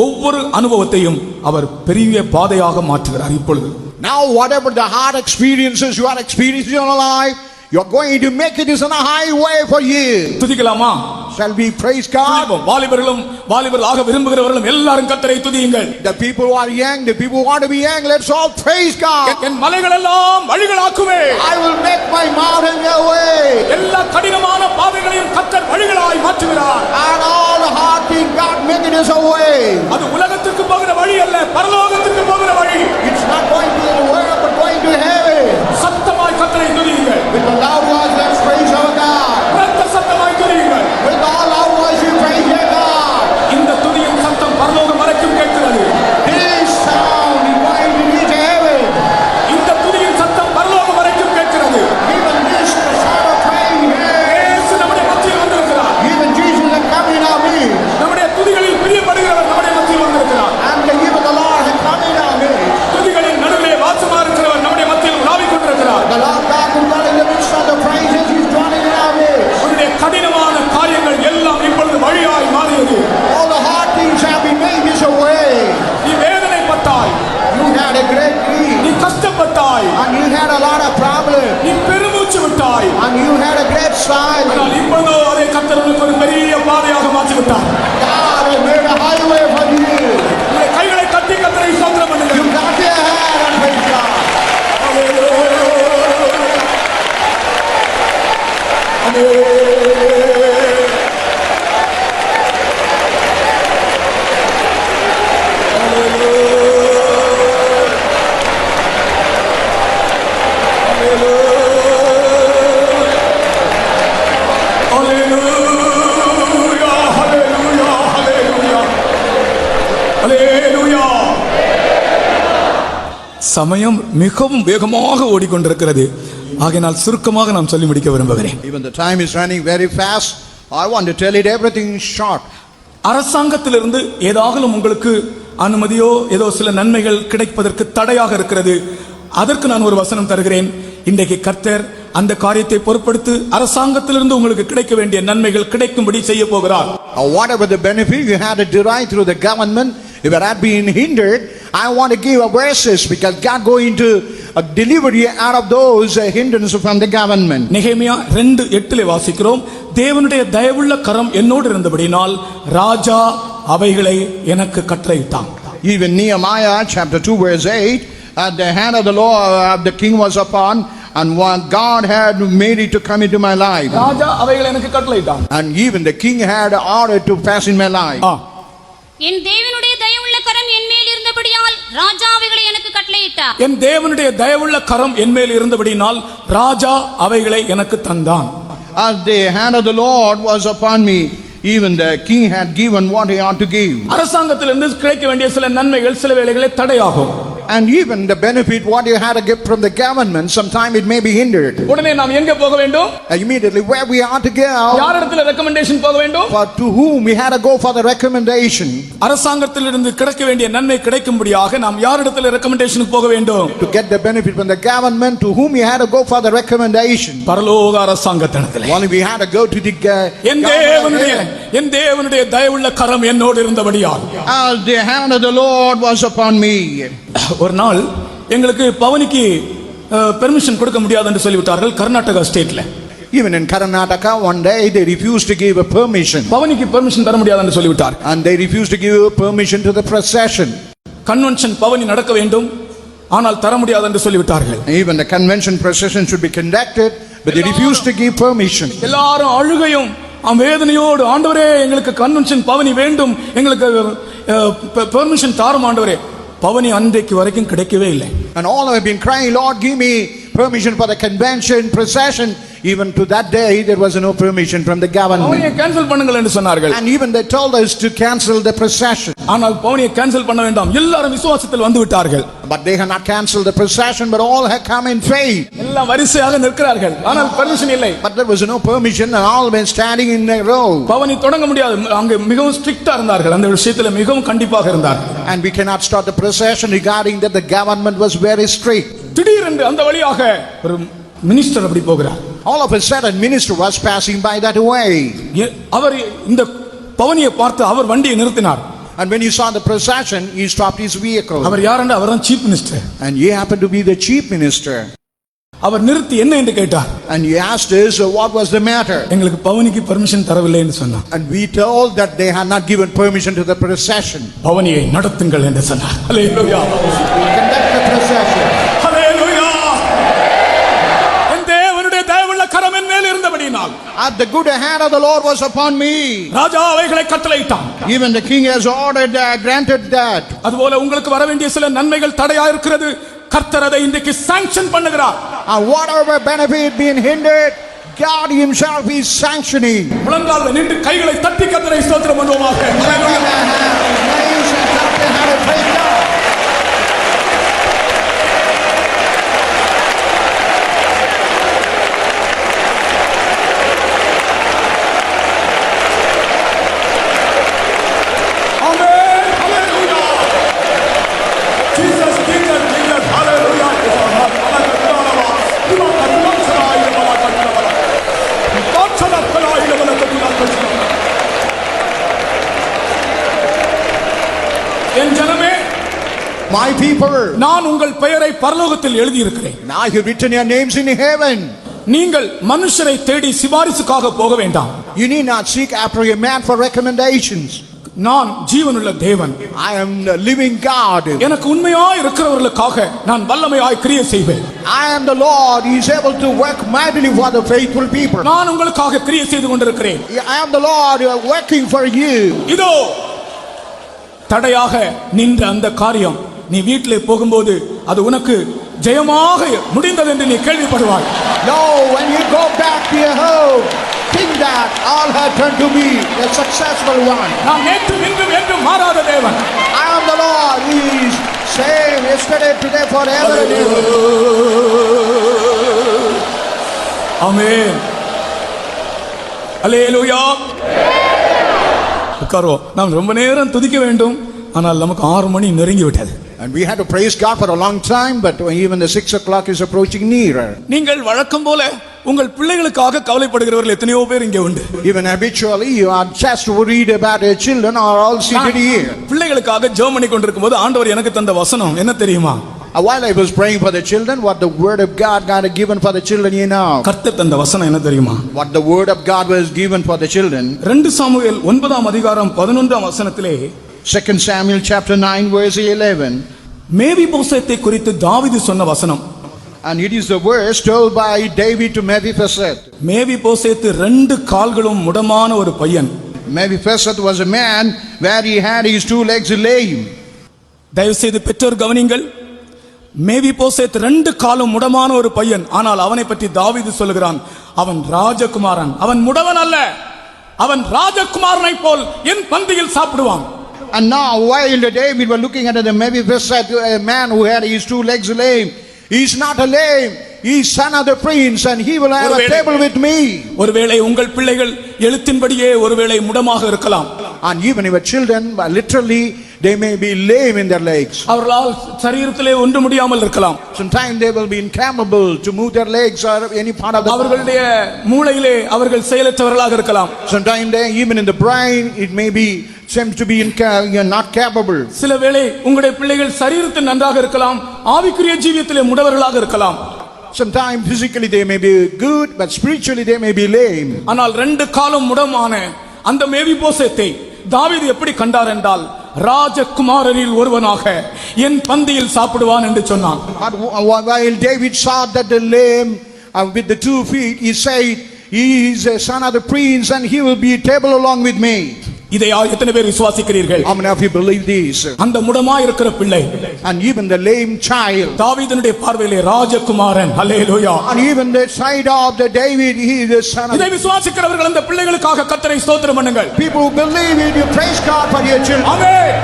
ஒவ்வொரு அனுபவத்தையும் அவர் பெரிய பாதையாக மாற்றுகிறார். இப்பொழுது Now whatever the hard experiences you are experiencing in your life, you are going to make it as a highway for you. துதிக்கலாமா? Shall we praise God? வாலிபர்களாக விரும்புகிறவர்களும் எல்லாரும் கர்த்தரை துதியுங்கள். The people who are young, the people who want to be young, let's all praise God. என் மலைகள் எல்லாம் வழிகளாக்குவேன். I will make my mountain a way. எல்லா கடினமான பாதைகளையும் கர்த்தர் வழிகளாய் மாற்றுகிறார். And all the hard things, God make it as a way. அது உலகத்துக்கு போகிற வழி அல்ல, பரலோகத்துக்கு போகிற வழி. It's not going to be in the world, but going to heaven. சத்தமாய் கர்த்தரை துதியுங்கள். With a loud voice, let's praise our God. உரத்த சத்தமாய் துதியுங்கள். With all loud voice, you praise your God. இந்த துதியின் சத்தம் பரலோகம் வரைக்கும் கேட்கிறது. This sound is going to reach heaven. இந்த துதியின் சத்தம் பரலோகம் வரைக்கும் கேட்கிறது. Even this sound of praise here. இயேசு நம்முடைய மத்தியில் வந்திருக்கிறார். Even Jesus is coming our midst. நம்முடைய துதிகளில் பிரியப்படுகிறவர் நம்முடைய மத்தியில் வந்திருக்கிறார். And even the Lord is coming our midst. துதிகளின் நடுவிலே வாசமா இருக்கிறவர் நம்முடைய மத்தியில் உலாவிக் கொண்டிருக்கிறார். The Lord God who dwells in the midst of the praises, He's dwelling in our midst. உன்னுடைய கடினமான காரியங்கள் எல்லாம் இப்பொழுது வழியாய் மாறியது. All the hard things have been made this way. நீ வேதனைப்பட்டாய், You had a great grief. நீ கஷ்டப்பட்டாய், And you had a lot of problems. நீ பெருமூச்சு விட்டாய். And you had a great silence. ஆனால் இப்பொழுதோ அதை கர்த்தர் உனக்கு ஒரு பெரிய பாதையாக மாற்றி விட்டார். God has made a highway for you. உன்னுடைய கைகளை தட்டி கர்த்தரை ஸ்தோத்திரம் பண்ணுங்கள். You got your hand and praise God. சமயம் மிகவும் வேகமாக ஓடிக்கொண்டிருக்கிறது. ஆகையினால் சுருக்கமாக நாம் சொல்லி முடிக்க விரும்புகிறேன். Even the time is running very fast. I want to tell it everything short. அரசாங்கத்திலிருந்து ஏதாவது உங்களுக்கு அனுமதியோ ஏதோ சில நன்மைகள் கிடைப்பதற்கு தடையாக இருக்கிறது. அதற்கு நான் ஒரு வசனம் தருகிறேன். இன்றைக்கு கர்த்தர் அந்த காரியத்தை பொறுப்படுத்து அரசாங்கத்திலிருந்து உங்களுக்கு கிடைக்க வேண்டிய நன்மைகள் கிடைக்கும்படி செய்ய போகிறார். Or whatever the benefit you had to derive through the government, if I had been hindered, I want to give a verses because God going to deliver you out of those hindrances from the government. நெகேமியா 2:8 வாசிக்கிறோம், தேவனுடைய தயவுள்ள கரம் என்னோடு இருந்தபடினால் ராஜா அவைகளை எனக்கு கட்டளையிட்டான். Even Nehemiah chapter 2 verse 8, at the hand of the Lord the king was upon, and what God had made it to come into my life. ராஜா அவைகளை எனக்கு கட்டளையிட்டான். And even the king had order to pass in my life. என் தேவனுடைய தயவுள்ள கரம் என் மேல் இருந்தபடியால் ராஜா அவைகளை எனக்கு கட்டளையிட்டார். என் தேவனுடைய தயவுள்ள கரம் என் மேல் இருந்தபடினால் ராஜா அவைகளை எனக்கு தந்தான். As the hand of the Lord was upon me, even the king had given what he ought to give. அரசாங்கத்திலிருந்து கிடைக்க வேண்டிய சில நன்மைகள் சில வேளைகளிலே தடையாகும். And even the benefit what you had to get from the government, sometime it may be hindered. உடனே நாம் எங்கே போக வேண்டும்? Immediately where we ought to go? யாரிடத்தில் ரெக்கமெண்டேஷன் போக வேண்டும்? For to whom we had to go for the recommendation? அரசாங்கத்திலிருந்து கிடைக்க வேண்டிய நன்மை கிடைக்கும்படியாக நாம் யாரிடத்தில் ரெக்கமெண்டேஷனுக்கு போக வேண்டும்? To get the benefit from the government, to whom we had to go for the recommendation? பரலோக அரசாங்கத்திடத்தில். Only we had to go to the என் தேவனுடைய தயவுள்ள கரம் என்னோடு இருந்தபடியால். As the hand of the Lord was upon me. ஒரு நாள் எங்களுக்கு பவனிக்கு permission கொடுக்க முடியாது என்று சொல்லிவிட்டார்கள் கர்நாடகா ஸ்டேட்ல. Even in Karnataka, one day they refused to give a permission. பவனிக்கு பெர்மிஷன் தர முடியாது என்று சொல்லிவிட்டார். And they refused to give permission to the procession. Convention பவனி நடக்க வேண்டும், ஆனால் தர முடியாது என்று சொல்லிவிட்டார்கள். Even the convention procession should be conducted, but they refused to give permission. எல்லாரும் அழுகையும் வேதனையோடு, ஆண்டவரே எங்களுக்கு கன்வென்ஷன் பவனி வேண்டும், எங்களுக்கு பெர்மிஷன் தாரும் ஆண்டவரே. பவனி அன்றைக்கு வரைக்கும் கிடைக்கவே இல்லை. And all have been crying, Lord, give me permission for the convention procession. Even to that day there was no permission from the government. பவனியை கேன்சல் பண்ணுங்கள் என்று சொன்னார்கள். And even they told us to cancel the procession. ஆனால் பவனியை cancel பண்ண வேண்டாம், எல்லாரும் விசுவாசத்தில் வந்து விட்டார்கள். But they have not cancelled the procession, but all have come in faith. எல்லாம் வரிசையாக நிற்கிறார்கள், ஆனால் பெர்மிஷன் இல்லை. But there was no permission and all been standing in a row. பவனி தொடங்க முடியாது, அங்கே மிகவும் ஸ்ட்ரிக்ட்டா இருந்தார்கள், அந்த விஷயத்துல மிகவும் கண்டிப்பாக இருந்தார்கள். And we cannot start the procession regarding that the government was very strict. திடீரென்று அந்த வழியாக ஒரு மினிஸ்டர் அப்படி போகிறார். All of a sudden minister was passing by that way. அவர் இந்த பவனியை பார்த்து அவர் வண்டியை நிறுத்தினார். And when he saw the procession, he stopped his vehicle. அவர் யாரென்று? அவர் தான் chief minister. And he happened to be the chief minister. அவர் நிறுத்தி என்ன என்று கேட்டார். And he asked us what was the matter. எங்களுக்கு பவனிக்கு பெர்மிஷன் தரவில்லை என்று சொன்னார். And we told that they had not given permission to the procession. பவனியை நடத்துங்கள் என்று சொன்னார். ஹalleluya. Conduct the procession. ஹalleluya. என் தேவனுடைய தயவுள்ள கரம் என் மேல் இருந்தபடியினால் At the good hand of the Lord was upon me. ராஜா அவைகளை கட்டளையிட்டான். Even the king has ordered that, granted that. அதுபோல உங்களுக்கு வர வேண்டிய சில நன்மைகள் தடையா இருக்கிறது, கர்த்தர் அதை இன்றைக்கு சாங்க்ஷன் பண்ணுகிறார். And whatever benefit being hindered, God himself is sanctioning. முழங்கால்ல நின்று கைகளை தட்டி கர்த்தரை ஸ்தோத்திரம் பண்ணுவோமாக. என் ஜனமே, My people, நான் உங்கள் பெயரை பரலோகத்தில் எழுதி இருக்கிறேன். now I have written your names in heaven. நீங்கள் மனுஷரை தேடி சிபாரிசுக்காக போக வேண்டாம். You need not seek after a man for recommendations. நான் ஜீவனுள்ள தேவன். I am the living God. எனக்கு உண்மையாய் இருக்கிறவர்களுக்காக நான் வல்லமையாய் கிரியை செய்வேன். I am the Lord. He is able to work mightily for the faithful people. நான் உங்களுக்காக கிரியை செய்து கொண்டிருக்கிறேன். I am the Lord who is working for you. இதோ தடையாக நின்ற அந்த காரியம் நீ வீட்டிலே போகும்போது அது உனக்கு ஜெயமாக முடிந்தது என்று நீ கேள்விப்படுவாய். No, when you go back to your home, think that all have turned to be a successful one. நான் நேற்று இன்றும் என்றும் மாறாத தேவன். I am the Lord. He is same yesterday, today, forever and ever. ஆமென். அல்லேலூயா. உட்கார்வோம். நாம் ரொம்ப நேரம் துதிக்க வேண்டும், ஆனால் நமக்கு 6 மணி நெருங்கி விட்டது. And we had to praise God for a long time, but even the 6 o'clock is approaching nearer. நீங்கள் வழக்கம் போல உங்கள் பிள்ளைகளுக்காக கவலைப்படுகிறவர்கள் எத்தனையோ பேர் இங்கே உண்டு. Even habitually, you are just worried about your children are all seated here. பிள்ளைகளுக்காக ஜெபம் பண்ணி கொண்டிருக்கும் போது ஆண்டவர் எனக்கு தந்த வசனம் என்ன தெரியுமா? While I was praying for the children, what the word of God had given for the children, you know. கர்த்தர் தந்த வசனம் என்ன தெரியுமா? What the word of God was given for the children. 2 Samuel 9ஆம் அதிகாரம் 11ஆம் வசனத்திலே 2 Samuel chapter 9 verse 11. மேவிபோசேத்தை குறித்து தாவீது சொன்ன வசனம். And it is the verse told by David to Mephibosheth. மேவிபோசேத்து 2 கால்களும் முடமான ஒரு பையன். Mephibosheth was a man where he had his 2 legs lame. தயவு செய்து பெற்றோர் கவனிங்கள். மேவிபோசேத் 2 காலும் முடமான ஒரு பையன். ஆனால் அவனை பற்றி தாவீது சொல்லுகிறான், அவன் ராஜகுமாரன், அவன் முடவன் அல்ல, அவன் ராஜகுமாரனை போல் என் பந்தியில் சாப்பிடுவான். And now while David was looking at the Mephibosheth, a man who had his 2 legs lame, he is not a lame, he is son of the prince, and he will have a table with me. ஒருவேளை உங்கள் பிள்ளைகள் எழுத்தின்படியே ஒருவேளை முடமாக இருக்கலாம். And even your children, literally, they may be lame in their legs. அவர்களால் சரீரத்திலே ஒன்று முடியாமல் இருக்கலாம். Sometimes they will be incapable to move their legs or any part of the body. அவர்களுடைய மூளையிலே அவர்கள் செயலற்றவர்களாக இருக்கலாம். Sometimes they, even in the brain, it may be seems to be not capable. சில வேளை உங்களுடைய பிள்ளைகள் சரீரத்தில் நன்றாக இருக்கலாம், ஆவிக்குரிய ஜீவியத்திலே முடவர்களாக இருக்கலாம். Sometimes physically they may be good, but spiritually they may be lame. ஆனால் 2 காலும் முடமான அந்த மேவிபோசேத்தை தாவீது எப்படி கண்டார் என்றால், ராஜகுமாரரில் ஒருவனாக என் பந்தியில் சாப்பிடுவான் என்று சொன்னான். But while David saw that the lame with the 2 feet, he said, he is a son of the prince and he will be a table along with me. இதை எத்தனை பேர் விசுவாசிக்கிறீர்கள்? How many of you believe this? அந்த முடமா இருக்கிற பிள்ளை, and even the lame child, தாவீதுனுடைய பார்வையிலே ராஜகுமாரன். ஹல்லேலூயா. and even the side of the David, he is the son of. இதை விசுவாசிக்கிறவர்கள் அந்த பிள்ளைகளுக்காக கர்த்தரை ஸ்தோத்திரம் பண்ணுங்கள். People who believe it, you praise God for your children. ஆமென்.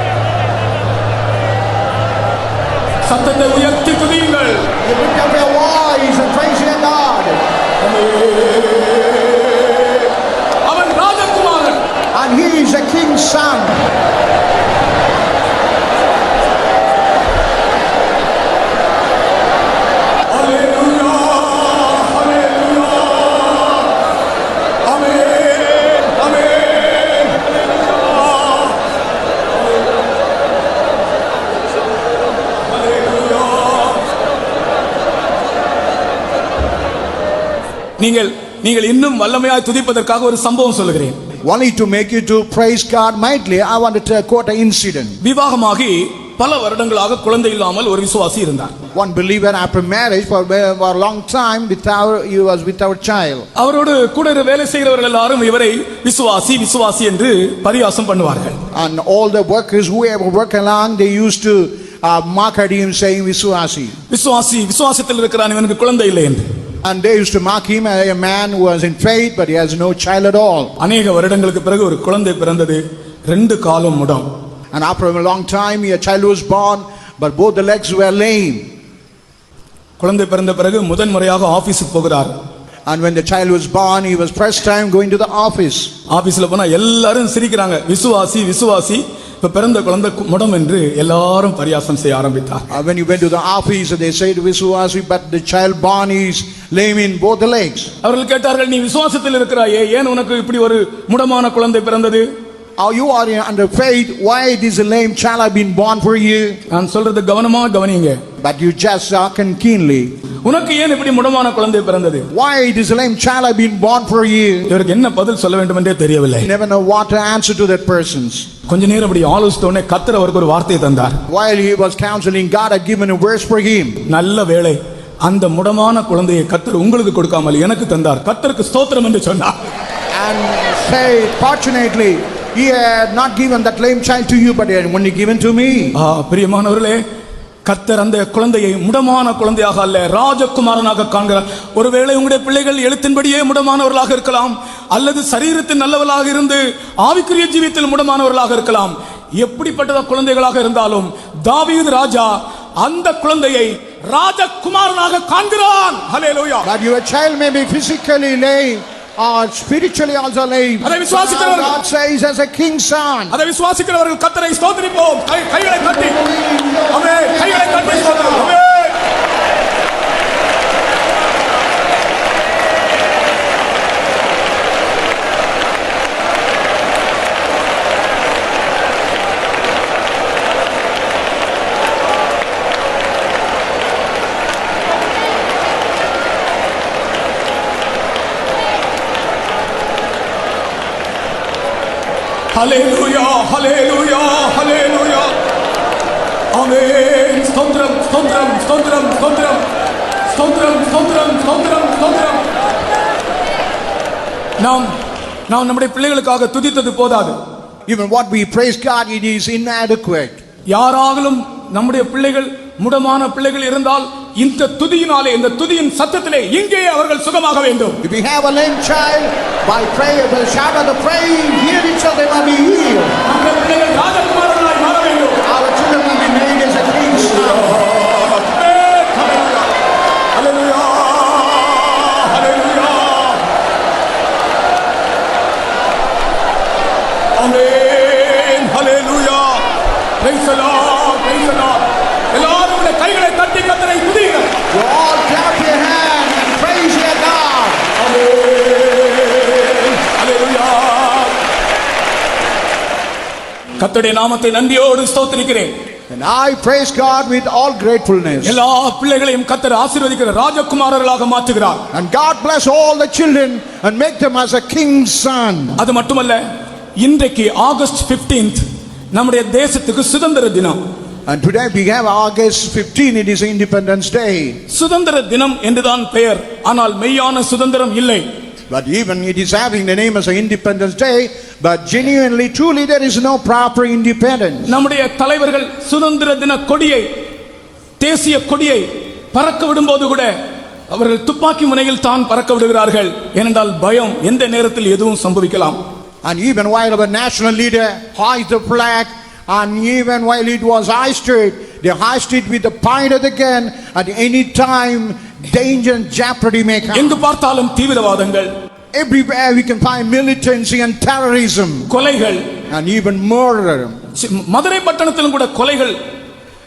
சத்தத்தை உயர்த்தி துதியுங்கள். You lift up your voice and praise your God. அவன் ராஜகுமாரன், and he is a king's son. Hallelujah, hallelujah, amen, amen, hallelujah. நீங்கள் இன்னும் வல்லமையாய் துதிப்பதற்காக ஒரு சம்பவம் சொல்லுகிறேன். Only to make you to praise God mightily, I want to quote an incident. விவாகமாகி பல வருடங்களாக குழந்தை இல்லாமல் ஒரு விசுவாசி இருந்தார். One believer after marriage for a long time he was without child. அவரோடு கூட வேலை செய்கிறவர்கள் எல்லாரும் இவரை விசுவாசி விசுவாசி என்று பரியாசம் பண்ணுவார்கள். And all the workers who ever work along, they used to mock at him saying விசுவாசி. விசுவாசி விசுவாசத்தில் இருக்கிறான், இவனுக்கு குழந்தை இல்லை என்று. And they used to mock him as a man who was in faith but he has no child at all. அநேக வருடங்களுக்கு பிறகு ஒரு குழந்தை பிறந்தது, 2 காலும் முடம். And after a long time a child was born but both the legs were lame. குழந்தை பிறந்த பிறகு முதன் முறையாக ஆபீஸ்க்கு போகிறார். And when the child was born, he was first time going to the office. ஆபீஸ்ல போனா எல்லாரும் சிரிக்கிறாங்க, விசுவாசி விசுவாசி, இப்ப பிறந்த குழந்தை முடம் என்று எல்லாரும் பரியாசம் செய்ய ஆரம்பித்தார். When you went to the office, they said விசுவாசி, but the child born is lame in both the legs. அவர்கள் கேட்டார்கள், நீ விசுவாசத்தில் இருக்கிறாயே, ஏன் உனக்கு இப்படி ஒரு முடமான குழந்தை பிறந்தது? You are under faith, why this lame child have been born for you? நான் சொல்றது கவனமா கவனிங்க. But you just hearken keenly. உனக்கு ஏன் இப்படி முடமான குழந்தை பிறந்தது? Why this lame child have been born for you? இவருக்கு என்ன பதில் சொல்ல வேண்டும் என்றே தெரியவில்லை. You never know what to answer to that person. கொஞ்ச நேரம் அப்படி ஆலோசித்தோனே கர்த்தர் அவருக்கு ஒரு வார்த்தையை தந்தார். While he was counseling, God had given a verse for him. நல்ல வேளை, அந்த முடமான குழந்தையை கர்த்தர் உங்களுக்கு கொடுக்காமல் எனக்கு தந்தார், கர்த்தருக்கு ஸ்தோத்திரம் என்று சொன்னார். And said, fortunately, he had not given that lame child to you, but he had only given to me. பிரியமானவர்களே, கர்த்தர் அந்த குழந்தையை முடமான குழந்தையாக அல்ல, ராஜகுமாரனாக காண்கிறார். ஒருவேளை உங்களுடைய பிள்ளைகள் எழுத்தின்படியே முடமானவர்களாக இருக்கலாம், அல்லது சரீரத்தில் நல்லவர்களாக இருந்து ஆவிக்குரிய ஜீவியத்தில் முடமானவர்களாக இருக்கலாம். எப்படிப்பட்ட குழந்தைகளாக இருந்தாலும் தாவீது ராஜா அந்த குழந்தையை ராஜகுமாரனாக காண்கிறான். ஹல்லேலூயா. But your child may be physically lame or spiritually also lame. அதை விசுவாசிக்கிறவர்கள், God says as a king's son. அதை விசுவாசிக்கிறவர்கள் கர்த்தரை ஸ்தோத்திரிப்போம். கைகளை தட்டி ஆமென், கைகளை தட்டி ஸ்தோத்திரம். ஆமென். ஹல்லேலூயா ஹல்லேலூயா ஹல்லேலூயா ஆமென் ஸ்தோத்திரம் ஸ்தோத்திரம் ஸ்தோத்திரம் ஸ்தோத்திரம் ஸ்தோத்திரம் ஸ்தோத்திரம் ஸ்தோத்திரம் ஸ்தோத்திரம் நாம் நம்முடைய பிள்ளைகளுக்காக துதித்தது போதாது. Even what we praise God, it is inadequate. யாராலும் நம்முடைய பிள்ளைகள் முடமான பிள்ளைகள் இருந்தால் இந்த துதியினாலே இந்த துதியின் சத்தத்திலே இங்கே அவர்கள் சுகமாக வேண்டும். If we have a lame child, by prayer, by the shout of the praise, hear each other, they will be healed. நம்முடைய பிள்ளைகள் ராஜகுமாரர்களாய் மாற வேண்டும். Our children will be made as a king's son. Hallelujah hallelujah amen hallelujah praise the Lord praise the Lord எல்லாரும் உங்களுடைய கைகளை தட்டி கர்த்தரை துதியுங்கள். You all clap your hands and praise your God. ஆமென் ஹல்லேலூயா கர்த்தருடைய நாமத்தை நன்றியோடு ஸ்தோத்திரிக்கிறேன். And I praise God with all gratefulness. எல்லா பிள்ளைகளையும் கர்த்தர் ஆசீர்வதிக்கிற ராஜகுமாரர்களாக மாற்றுகிறார். And God bless all the children and make them as a king's son. அது மட்டுமல்ல, இன்றைக்கு ஆகஸ்ட் 15th நம்முடைய தேசத்துக்கு சுதந்திர தினம். And today we have August 15, it is Independence Day. சுதந்திர தினம் என்றுதான் பெயர், ஆனால் மெய்யான சுதந்திரம் இல்லை. But even it is having the name as an Independence Day, but genuinely, truly there is no proper independence. நம்முடைய தலைவர்கள் சுதந்திர தின கொடியை, தேசிய கொடியை பறக்க விடும்போது கூட அவர்கள் துப்பாக்கி முனையில் தான் பறக்க விடுகிறார்கள். ஏனென்றால் பயம், எந்த நேரத்தில் எதுவும் சம்பவிக்கலாம். And even while our national leader hoisted the flag, and even while it was hoisted, they hoisted with the point of the gun. At any time, danger and jeopardy may come. எங்கு பார்த்தாலும் தீவிரவாதங்கள், Everywhere we can find militancy and terrorism, கொலைகள், and even murder. Madurai பட்டணத்திலும் கூட கொலைகள்.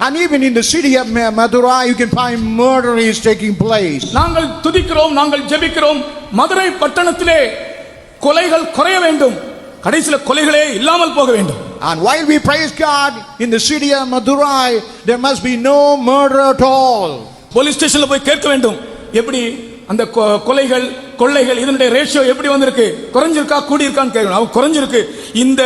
And even in the city of Madurai, you can find murder is taking place. நாங்கள் துதிக்கிறோம், நாங்கள் ஜெபிக்கிறோம், மதுரை பட்டணத்திலே கொலைகள் குறைய வேண்டும், கடைசியில் கொலைகளே இல்லாமல் போக வேண்டும். And while we praise God in the city of Madurai, there must be no murder at all. Police ஸ்டேஷன்ல போய் கேட்க வேண்டும், எப்படி அந்த கொலைகள் கொள்ளைகள் இதனுடைய ரேஷியோ எப்படி வந்திருக்கு, குறைஞ்சிருக்கா கூடி இருக்கான்னு கேட்கணும். அவங்க குறைஞ்சிருக்கு, இந்த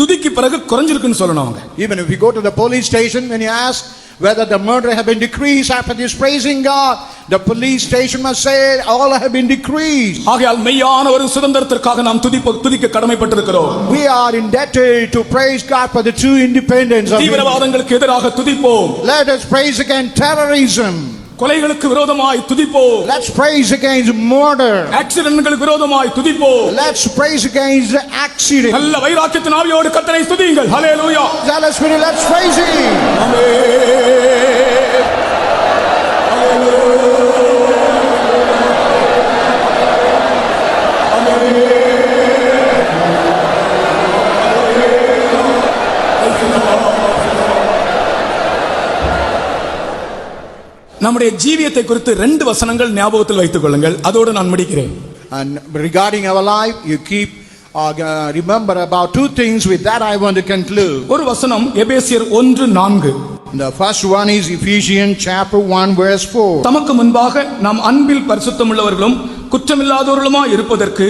துதிக்கு பிறகு குறைஞ்சிருக்குன்னு சொல்லணும் அவங்க. Even if you go to the police station, when you ask whether the murder have been decreased after this praising God, the police station must say all have been decreased. ஆகையால் மெய்யான ஒரு சுதந்திரத்திற்காக நாம் துதிக்க கடமைப்பட்டிருக்கிறோம். We are indebted to praise God for the true independence of India. தீவிரவாதங்களுக்கு எதிராக துதிப்போம். Let us praise against terrorism. கொலைகளுக்கு விரோதமாய் துதிப்போம். Let's praise against murder. ஆக்சிடென்ட்களுக்கு விரோதமாய் துதிப்போம். Let's praise against the accident. நல்ல வைராக்கியத்தின் ஆவியோடு கர்த்தரை துதியுங்கள். ஹல்லேலூயா. Zealous spirit, let's praise Him. ஆமென். நம்முடைய ஜீவியத்தை குறித்து 2 வசனங்கள் ஞாபகத்தில் வைத்துக் கொள்ளுங்கள். அதோடு நான் முடிக்கிறேன். And regarding our life, you keep remember about 2 things. With that I want to conclude. ஒரு வசனம் எபேசியர் 1:4. The first one is Ephesians chapter 1 verse 4. தமக்கு முன்பாக நாம் அன்பில் பரிசுத்தமுள்ளவர்களும் குற்றமில்லாதவர்களுமாய் இருப்பதற்கு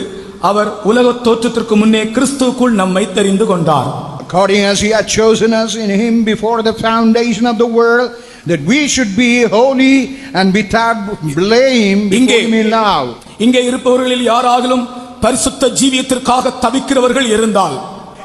அவர் உலக தோற்றத்திற்கு முன்னே கிறிஸ்துவுக்குள் நம்மை தெரிந்து கொண்டார். According as He had chosen us in Him before the foundation of the world, that we should be holy and without blame before Him in love. இங்கே இருப்பவர்களில் யாராகிலும் பரிசுத்த ஜீவியத்திற்காக தவிக்கிறவர்கள் இருந்தால்,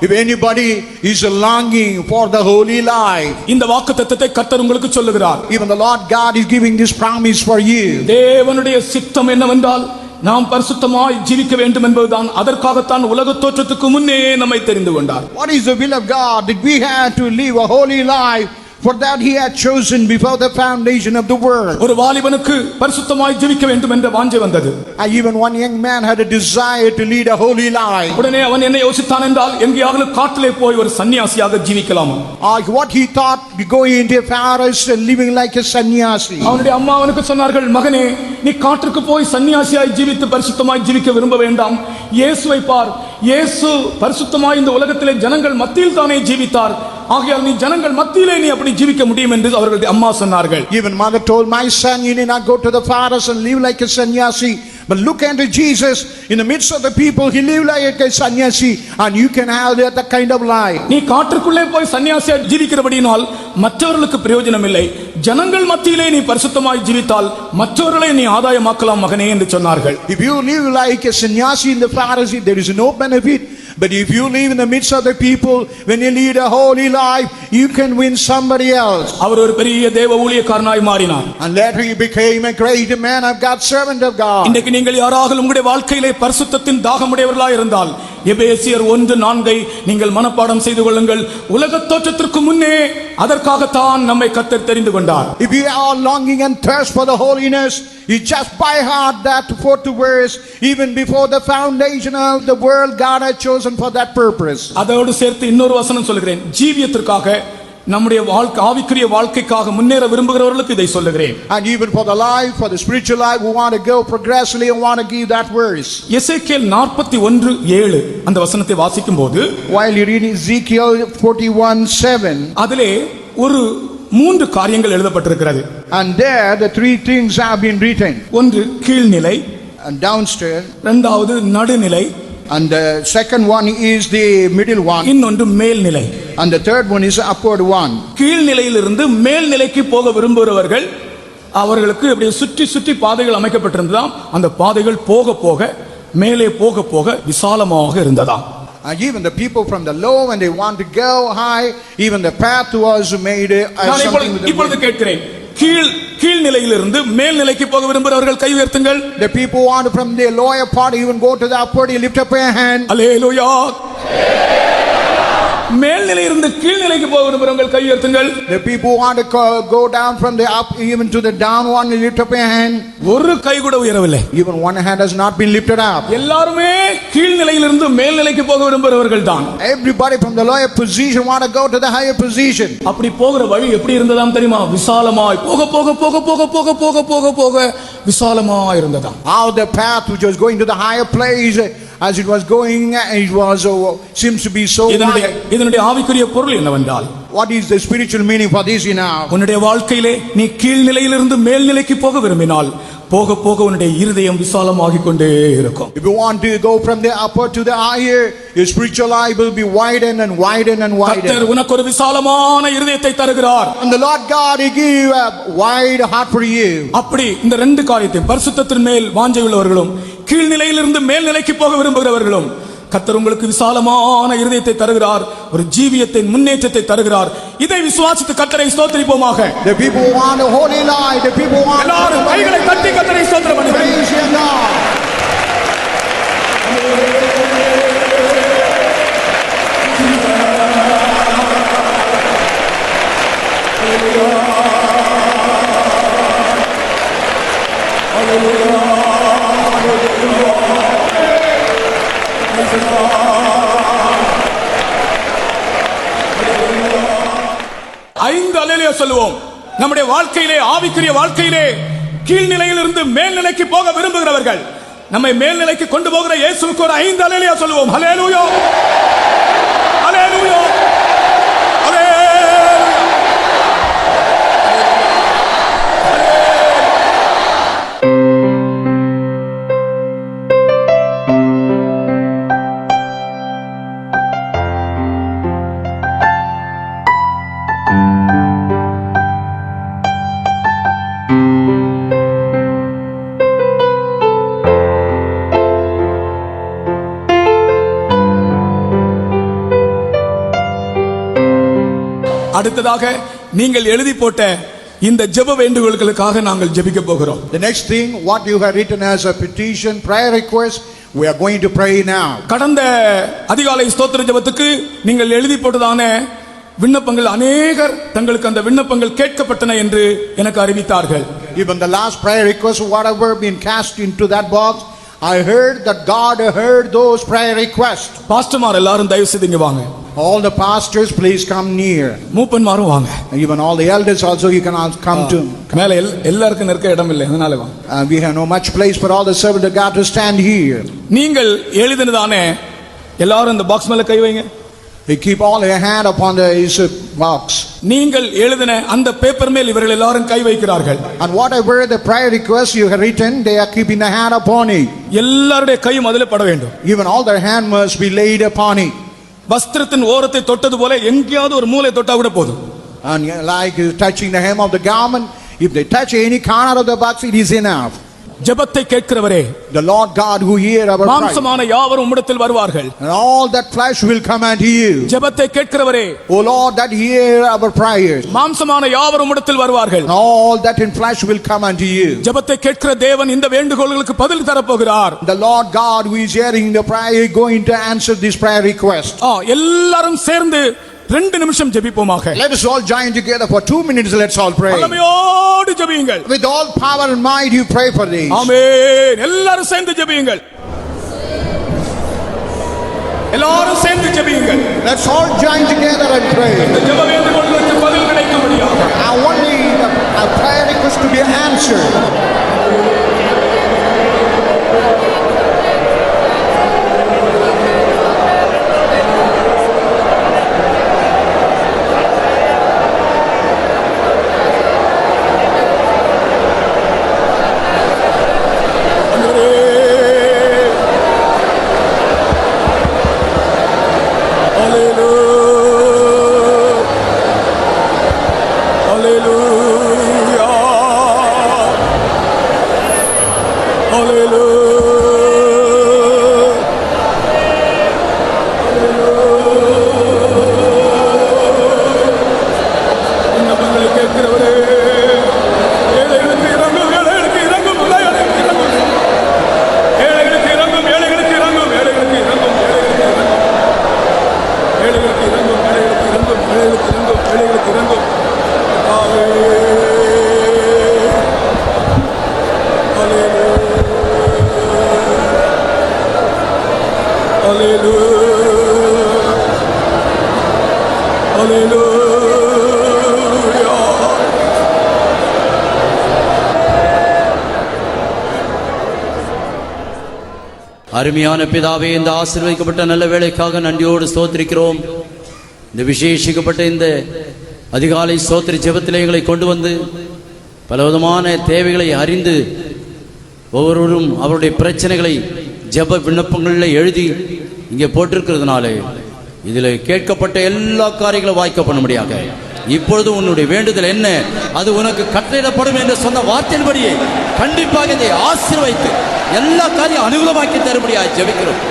if anybody is longing for the holy life, இந்த வாக்குத்தத்தத்தை கர்த்தர் உங்களுக்கு சொல்லுகிறார். even the Lord God is giving this promise for you. தேவனுடைய சித்தம் என்னவென்றால் நாம் பரிசுத்தமாய் ஜீவிக்க வேண்டும் என்பதுதான். அதற்காகத்தான் உலக தோற்றத்துக்கு முன்னே நம்மை தெரிந்து கொண்டார். What is the will of God? That we have to live a holy life. For that He had chosen before the foundation of the world. ஒரு வாலிபனுக்கு பரிசுத்தமாய் ஜீவிக்க வேண்டும் என்ற வாஞ்சை வந்தது. Even one young man had a desire to lead a holy life. உடனே அவன் என்ன யோசித்தான் என்றால், எங்கேயாவது காட்டிலே போய் ஒரு சன்னியாசியாக ஜீவிக்கலாமா. What he thought, going into a forest and living like a sannyasi. அவனுடைய அம்மா அவனுக்கு சொன்னார்கள், மகனே, நீ காட்டுக்கு போய் சன்னியாசியாய் ஜீவித்து பரிசுத்தமாய் ஜீவிக்க விரும்ப வேண்டாம். இயேசுவை பார், இயேசு பரிசுத்தமாய் இந்த உலகத்திலே ஜனங்கள் மத்தியில் தானே ஜீவித்தார். ஆகையால் நீ ஜனங்கள் மத்தியிலே நீ அப்படி ஜீவிக்க முடியும் என்று அவர்களுடைய அம்மா சொன்னார்கள். Even mother told, my son, you need not go to the forest and live like a sannyasi, But look into Jesus in the midst of the people. He lived like a sannyasi, and you can have that kind of life. நீ காற்றுக்குள்ளே போய் சன்னியாசியா ஜீவிக்கிறபடியினால் மற்றவர்களுக்கு பிரயோஜனம் இல்லை. ஜனங்கள் மத்தியிலே நீ பரிசுத்தமாய் ஜீவித்தால் மற்றவர்களை நீ ஆதாயமாக்கலாம் மகனே என்று சொன்னார்கள். If you live like a sannyasi in the Pharisee, there is no benefit. But if you live in the midst of the people, when you lead a holy life, you can win somebody else. அவர் ஒரு பெரிய தேவ ஊழியக்காரனாய் மாறினார். And later he became a great man of God, servant of God. இன்றைக்கு நீங்கள் யாராக உங்களுடைய வாழ்க்கையிலே பரிசுத்தத்தின் தாகமுடையவர்களாய் இருந்தால் எபேசியர் 1:4 நீங்கள் மனப்பாடம் செய்து கொள்ளுங்கள். உலகத் தோற்றத்திற்கு முன்னே அதற்காகத்தான் நம்மை கர்த்தர் தெரிந்து கொண்டார். If you are longing and thirst for the holiness, you just by heart that 4th verse. Even before the foundation of the world, God had chosen for that purpose. அதோடு சேர்த்து இன்னொரு வசனம் சொல்கிறேன். ஜீவியத்திற்காக நம்முடைய வாழ்க்கை ஆவிக்குரிய வாழ்க்கைக்காக முன்னேற விரும்புகிறவர்களுக்கு இதை சொல்லுகிறேன். And even for the life, for the spiritual life, we want to go progressively and want to give that verse. எசேக்கியேல் 41:7 அந்த வசனத்தை வாசிக்கும் போது While you read Ezekiel 41:7, அதிலே ஒரு 3 காரியங்கள் எழுதப்பட்டிருக்கிறது. and there the 3 things have been written. ஒன்று கீழ்நிலை, And downstairs, இரண்டாவது நடுநிலை, and the second one is the middle one, இன்னொன்று மேல்நிலை. and the third one is the upward one. கீழ்நிலையிலிருந்து மேல்நிலைக்கு போக விரும்புகிறவர்கள் அவர்களுக்கு இப்படி சுற்றி சுற்றி பாதைகள் அமைக்கப்பட்டிருந்ததாம். அந்த பாதைகள் போக போக மேலே போக போக விசாலமாக இருந்ததாம். And even the people from the low, when they want to go high, even the path was made நான் something with இப்பொழுது the கேட்கிறேன், கீழ்நிலையிலிருந்து மேல்நிலைக்கு போக விரும்புகிறவர்கள் கை உயர்த்துங்கள். The people who want from the lower part even go to the upward, you lift up your hand. அல்லேலூயா. மேல்நிலையிலிருந்து கீழ்நிலைக்கு போக விரும்புகிறவர்கள் கை உயர்த்துங்கள். The people who want to go down from the up even to the down one, you lift up your hand. ஒரு கை கூட உயரவில்லை. Even one hand has not been lifted up. எல்லாருமே கீழ்நிலையிலிருந்து மேல்நிலைக்கு போக விரும்புகிறவர்கள் தான். Everybody from the lower position want to go to the higher position. அப்படி போகிற வழி எப்படி இருந்ததாம் தெரியுமா? விசாலமாய் போக போக போக போக போக போக போக போக விசாலமாய் இருந்ததாம். How the path which was going to the higher place, as it was going, it was seems to be so wide. இதனுடைய ஆவிக்குரிய பொருள் என்னவென்றால், What is the spiritual meaning for this now? உன்னுடைய வாழ்க்கையிலே நீ கீழ்நிலையிலிருந்து மேல்நிலைக்கு போக விரும்பினால் போக போக உன்னுடைய இருதயம் விசாலமாகிக் கொண்டே இருக்கும். If you want to go from the upper to the higher, your spiritual life will be widened and widened and widened. கர்த்தர் உனக்கு ஒரு விசாலமான இருதயத்தை தருகிறார். And the Lord God, He give a wide heart for you. அப்படி இந்த 2 காரியத்தை, பரிசுத்தத்தின் மேல் வாஞ்சை உள்ளவர்களும் கீழ்நிலையிலிருந்து மேல்நிலைக்கு போக விரும்புகிறவர்களும், கர்த்தர் உங்களுக்கு விசாலமான இருதயத்தை தருகிறார், ஒரு ஜீவியத்தின் முன்னேற்றத்தை தருகிறார். இதை விசுவாசித்து கர்த்தரை ஸ்தோத்திரிப்போமாக. The people who want a holy life, the people who want எல்லாரும் கைகளை தட்டி கர்த்தரை ஸ்தோத்திரம் பண்ணுங்கள். praise your God. ஐந்து அல்லேலூயா சொல்லுவோம். நம்முடைய வாழ்க்கையிலே, ஆவிக்குரிய வாழ்க்கையிலே கீழ்நிலையிலிருந்து மேல்நிலைக்கு போக விரும்புகிறவர்கள், நம்மை மேல்நிலைக்கு கொண்டு போகிற இயேசுவுக்கு ஒரு 5 அல்லேலூயா சொல்லுவோம். ஹல்லேலூயா, ஹல்லேலூயா, ஹல்லேலூயா. அடுத்ததாக நீங்கள் எழுதி போட்ட இந்த ஜெப வேண்டுகோளுக்காக நாங்கள் ஜெபிக்க போகிறோம். The next thing, what you have written as a petition, prayer request, we are going to pray now. கடந்த அதிகாலை ஸ்தோத்திர ஜெபத்துக்கு நீங்கள் எழுதி போட்டதான விண்ணப்பங்கள், அநேகர் தங்களுக்கு அந்த விண்ணப்பங்கள் கேட்கப்பட்டன என்று எனக்கு அறிவித்தார்கள். Even the last prayer request, whatever been cast into that box, I heard that God heard those prayer requests. பாஸ்டர்மார் எல்லாரும் தயவு செய்து இங்க வாங்க. All the pastors, please come near. மூப்பன்மாரும் வாங்க. Even all the elders also, you can also come to. மேல எல்லாருக்கும் நிற்க இடம் இல்லை, அதனால வாங்க. We have no much place for all the servants of God to stand here. நீங்கள் எழுதினதான எல்லாரும் இந்த பாக்ஸ் மேல கை வைங்க. He keep all their hand upon his box. நீங்கள் எழுதின அந்த பேப்பர் மேல் இவர்கள் எல்லாரும் கை வைக்கிறார்கள். And whatever the prayer request you have written, they are keeping the hand upon it. எல்லாருடைய கையும் அதில் பட வேண்டும். Even all their hand must be laid upon it. வஸ்திரத்தின் ஓரத்தை தொட்டது போல எங்கேயாவது ஒரு மூலை தொட்டா கூட போதும். And like touching the hem of the garment, if they touch any corner of the box, it is enough. ஜெபத்தை கேட்கிறவரே, The Lord God who hear our prayer, மாம்சமான யாவரும் உம்மிடத்தில் வருவார்கள். and all that flesh will come unto you. ஜெபத்தை கேட்கிறவரே, O Lord, that hear our prayers, மாம்சமான யாவரும் உம்மிடத்தில் வருவார்கள். and all that in flesh will come unto you. ஜெபத்தை கேட்கிற தேவன் இந்த வேண்டுகோள்களுக்கு பதில் தரப்போகிறார். The Lord God who is hearing the prayer going to answer this prayer request. எல்லாரும் சேர்ந்து 2 நிமிஷம் ஜெபிப்போமாக. Let us all join together for 2 minutes. Let's all pray. வல்லமையோடு ஜெபியுங்கள். With all power and might you pray for these. ஆமென். எல்லாரும் சேர்ந்து ஜெபியுங்கள். எல்லாரும் சேர்ந்து ஜெபியுங்கள். Let's all join together and pray. இந்த ஜெப வேண்டுகோளுக்கு பதில் கிடைக்கும்படியாக. I want our prayer request to be answered. அருமையான பிதாவே, இந்த ஆசீர்வதிக்கப்பட்ட நல்ல வேளைக்காக நன்றியோடு ஸ்தோத்திரிக்கிறோம். இந்த விசேஷிக்கப்பட்ட இந்த அதிகாலை ஸ்தோத்திர ஜெபத்திலே எங்களை கொண்டு வந்து பலவிதமான தேவைகளை அறிந்து ஒவ்வொருவரும் அவருடைய பிரச்சனைகளை ஜெப விண்ணப்பங்களில் எழுதி இங்கே போட்டிருக்கிறதுனாலே இதில் கேட்கப்பட்ட எல்லா காரியங்களும் வாய்க்க பண்ணும்படியாக இப்பொழுது உன்னுடைய வேண்டுதல் என்ன, அது உனக்கு கட்டளையிடப்படும் என்று சொன்ன வார்த்தையின்படியே கண்டிப்பாக இதை ஆசீர்வதித்து எல்லா காரியம் அனுகூலமாக்கி தரும்படியாக ஜெபிக்கிறோம்.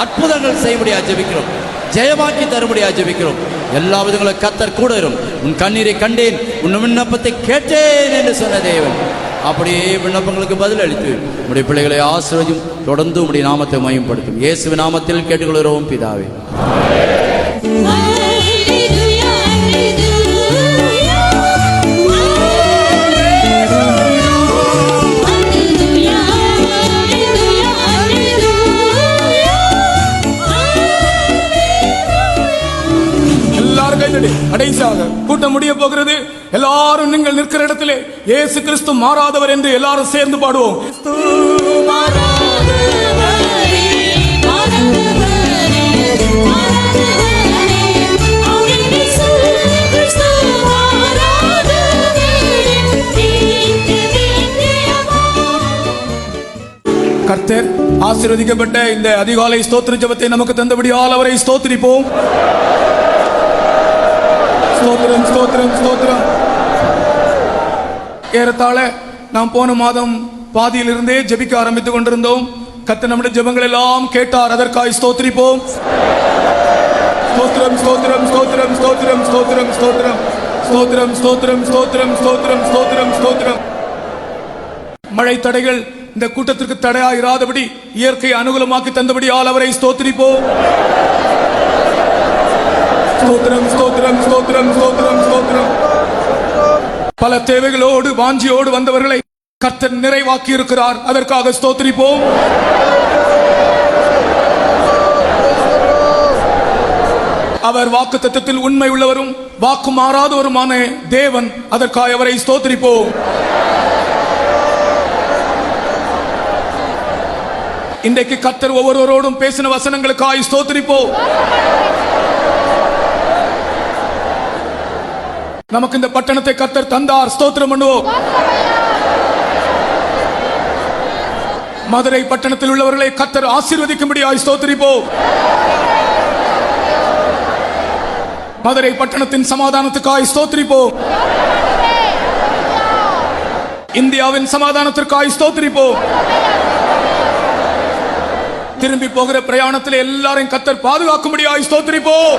அற்புதங்கள் செய்யும்படியாக ஜெபிக்கிறோம். ஜெயமாக்கி தரும்படியாக ஜெபிக்கிறோம். எல்லா விதங்களும் கர்த்தர் கூட இரும். உன் கண்ணீரை கண்டேன், உன் விண்ணப்பத்தை கேட்டேன் என்று சொன்ன தேவன் அப்படியே விண்ணப்பங்களுக்கு பதில் அளித்து உடைய பிள்ளைகளை ஆசீர்வதியும். தொடர்ந்து உடைய நாமத்தை மகிமைப்படுத்தும். இயேசுவின் நாமத்தில் கேட்டுக்கொள்கிறோம் பிதாவே. கடைசியாக கூட்டம் முடிய போகிறது. எல்லாரும் நீங்கள் நிற்கிற இடத்திலே இயேசு கிறிஸ்து மாறாதவர் என்று எல்லாரும் சேர்ந்து பாடுவோம். கர்த்தர் ஆசீர்வதிக்கப்பட்ட இந்த அதிகாலை ஸ்தோத்திர ஜெபத்தை நமக்கு தந்தபடியால் அவரை ஸ்தோத்திரிப்போம். ஸ்தோத்திரம், ஸ்தோத்திரம், ஸ்தோத்திரம். ஏறத்தாழ நாம் போன மாதம் பாதியிலிருந்தே ஜெபிக்க ஆரம்பித்துக் கொண்டிருந்தோம். கர்த்தர் நம்முடைய ஜெபங்கள் எல்லாம் கேட்டார். அதற்காய் ஸ்தோத்திரிப்போம். ஸ்தோத்திரம், ஸ்தோத்திரம், ஸ்தோத்திரம், ஸ்தோத்திரம், ஸ்தோத்திரம், ஸ்தோத்திரம், ஸ்தோத்திரம், ஸ்தோத்திரம், ஸ்தோத்திரம், ஸ்தோத்திரம், ஸ்தோத்திரம், ஸ்தோத்திரம். மழை தடைகள் இந்த கூட்டத்திற்கு தடையாயிராதபடி இயற்கை அனுகூலமாக்கி தந்தபடியால் அவரை ஸ்தோத்திரிப்போம். ஸ்தோத்திரம், ஸ்தோத்திரம், ஸ்தோத்திரம், ஸ்தோத்திரம், ஸ்தோத்திரம். பல தேவைகளோடு வாஞ்சியோடு வந்தவர்களை கர்த்தர் நிறைவாக்கி இருக்கிறார். அதற்காக ஸ்தோத்திரிப்போம். அவர் வாக்குத்தத்தத்தில் உண்மை உள்ளவரும் வாக்கு மாறாதவருமான தேவன். அதற்காக அவரை ஸ்தோத்திரிப்போம். இன்றைக்கு கர்த்தர் ஒவ்வொருவரோடும் பேசின வசனங்களுக்காய் ஸ்தோத்திரிப்போம். நமக்கு இந்த பட்டணத்தை கர்த்தர் தந்தார். ஸ்தோத்திரம் பண்ணுவோம். மதுரை பட்டணத்தில் உள்ளவர்களை கர்த்தர் ஆசீர்வதிக்கும்படியாய் ஸ்தோத்திரிப்போம். மதுரை பட்டணத்தின் சமாதானத்துக்காய் ஸ்தோத்திரிப்போம். இந்தியாவின் சமாதானத்திற்காய் ஸ்தோத்திரிப்போம். திரும்பி போகிற பிரயாணத்தில் எல்லாரையும் கர்த்தர் பாதுகாக்கும்படியாய் ஸ்தோத்திரிப்போம்.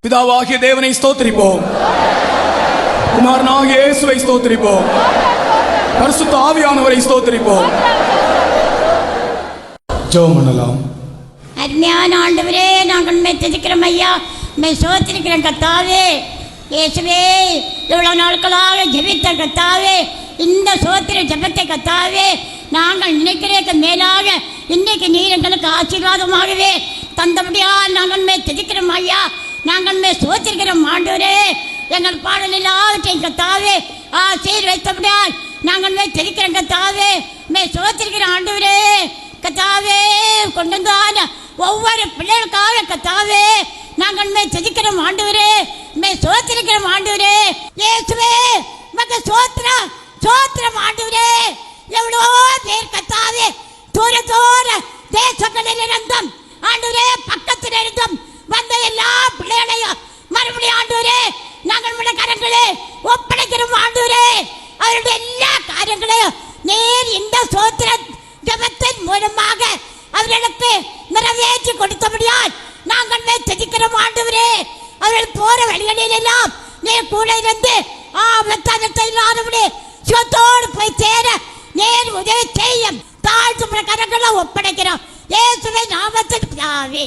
பிதாவாகிய தேவனை ஸ்தோத்திரிப்போம். குமாரனாகிய இயேசுவை ஸ்தோத்திரிப்போம். பரிசுத்த ஆவியானவரை ஸ்தோத்திரிப்போம். ஜெபம் பண்ணலாம். அருமையான ஆண்டவரே, நாங்கள் மெச்சிருக்கிறோம் ஐயா, சோத்திருக்கிறோம் கத்தாவே. இயேசுவே, இவ்வளவு நாட்களாக ஜெபித்த கத்தாவே, இந்த சோத்திர ஜெபத்தை கத்தாவே நாங்கள் நினைக்கிறதுக்கு மேலாக இன்னைக்கு நீர் எங்களுக்கு ஆசீர்வாதமாகவே தந்தபடியால் நாங்கள் மெச்சிருக்கிறோம் ஐயா. நாங்கள் சோத்திருக்கிறோம் ஆண்டவரே. எங்கள் பாடல் எல்லாவற்றையும் கத்தாவே ஆசீர்வதித்தபடியால் நாங்கள் மெச்சிருக்கிறோம் கத்தாவே. சோத்திருக்கிறோம் ஆண்டவரே கத்தாவே. கொண்டு வந்தான ஒவ்வொரு பிள்ளைகளுக்காக கத்தாவே நாங்கள் செதுக்கிறோம் ஆண்டவரே. சோத்திருக்கிறோம் ஆண்டவரே. இயேசுவே, மக சோத்திரம் சோத்திரம் ஆண்டவரே. எவ்வளோ பேர் கத்தாவே தூர தூர தேசங்களில் இருந்தும் ஆண்டவரே, பக்கத்தில் இருந்தும் வந்த எல்லா பிள்ளைகளையும் மறுபடியும் ஆண்டவரே நாங்கள் உடைய கரங்களே ஒப்படைக்கிறோம் ஆண்டவரே. அவருடைய எல்லா காரியங்களையும் நீர் இந்த சோத்திர ஜெபத்தின் மூலமாக அவர்களுக்கு நிறைவேற்றி கொடுத்தபடியால் நாங்கள் செதுக்கிறோம் ஆண்டவரே. அவர்கள் போற வழிகளில் எல்லாம் நீர் கூட இருந்து ஆபத்தானத்தை இல்லாதபடி சுகத்தோடு போய் சேர நேர் உதவி செய்யும் தாழ்த்து கரங்களை ஒப்படைக்கிறோம். இயேசுவின் நாமத்தில் பிதாவே.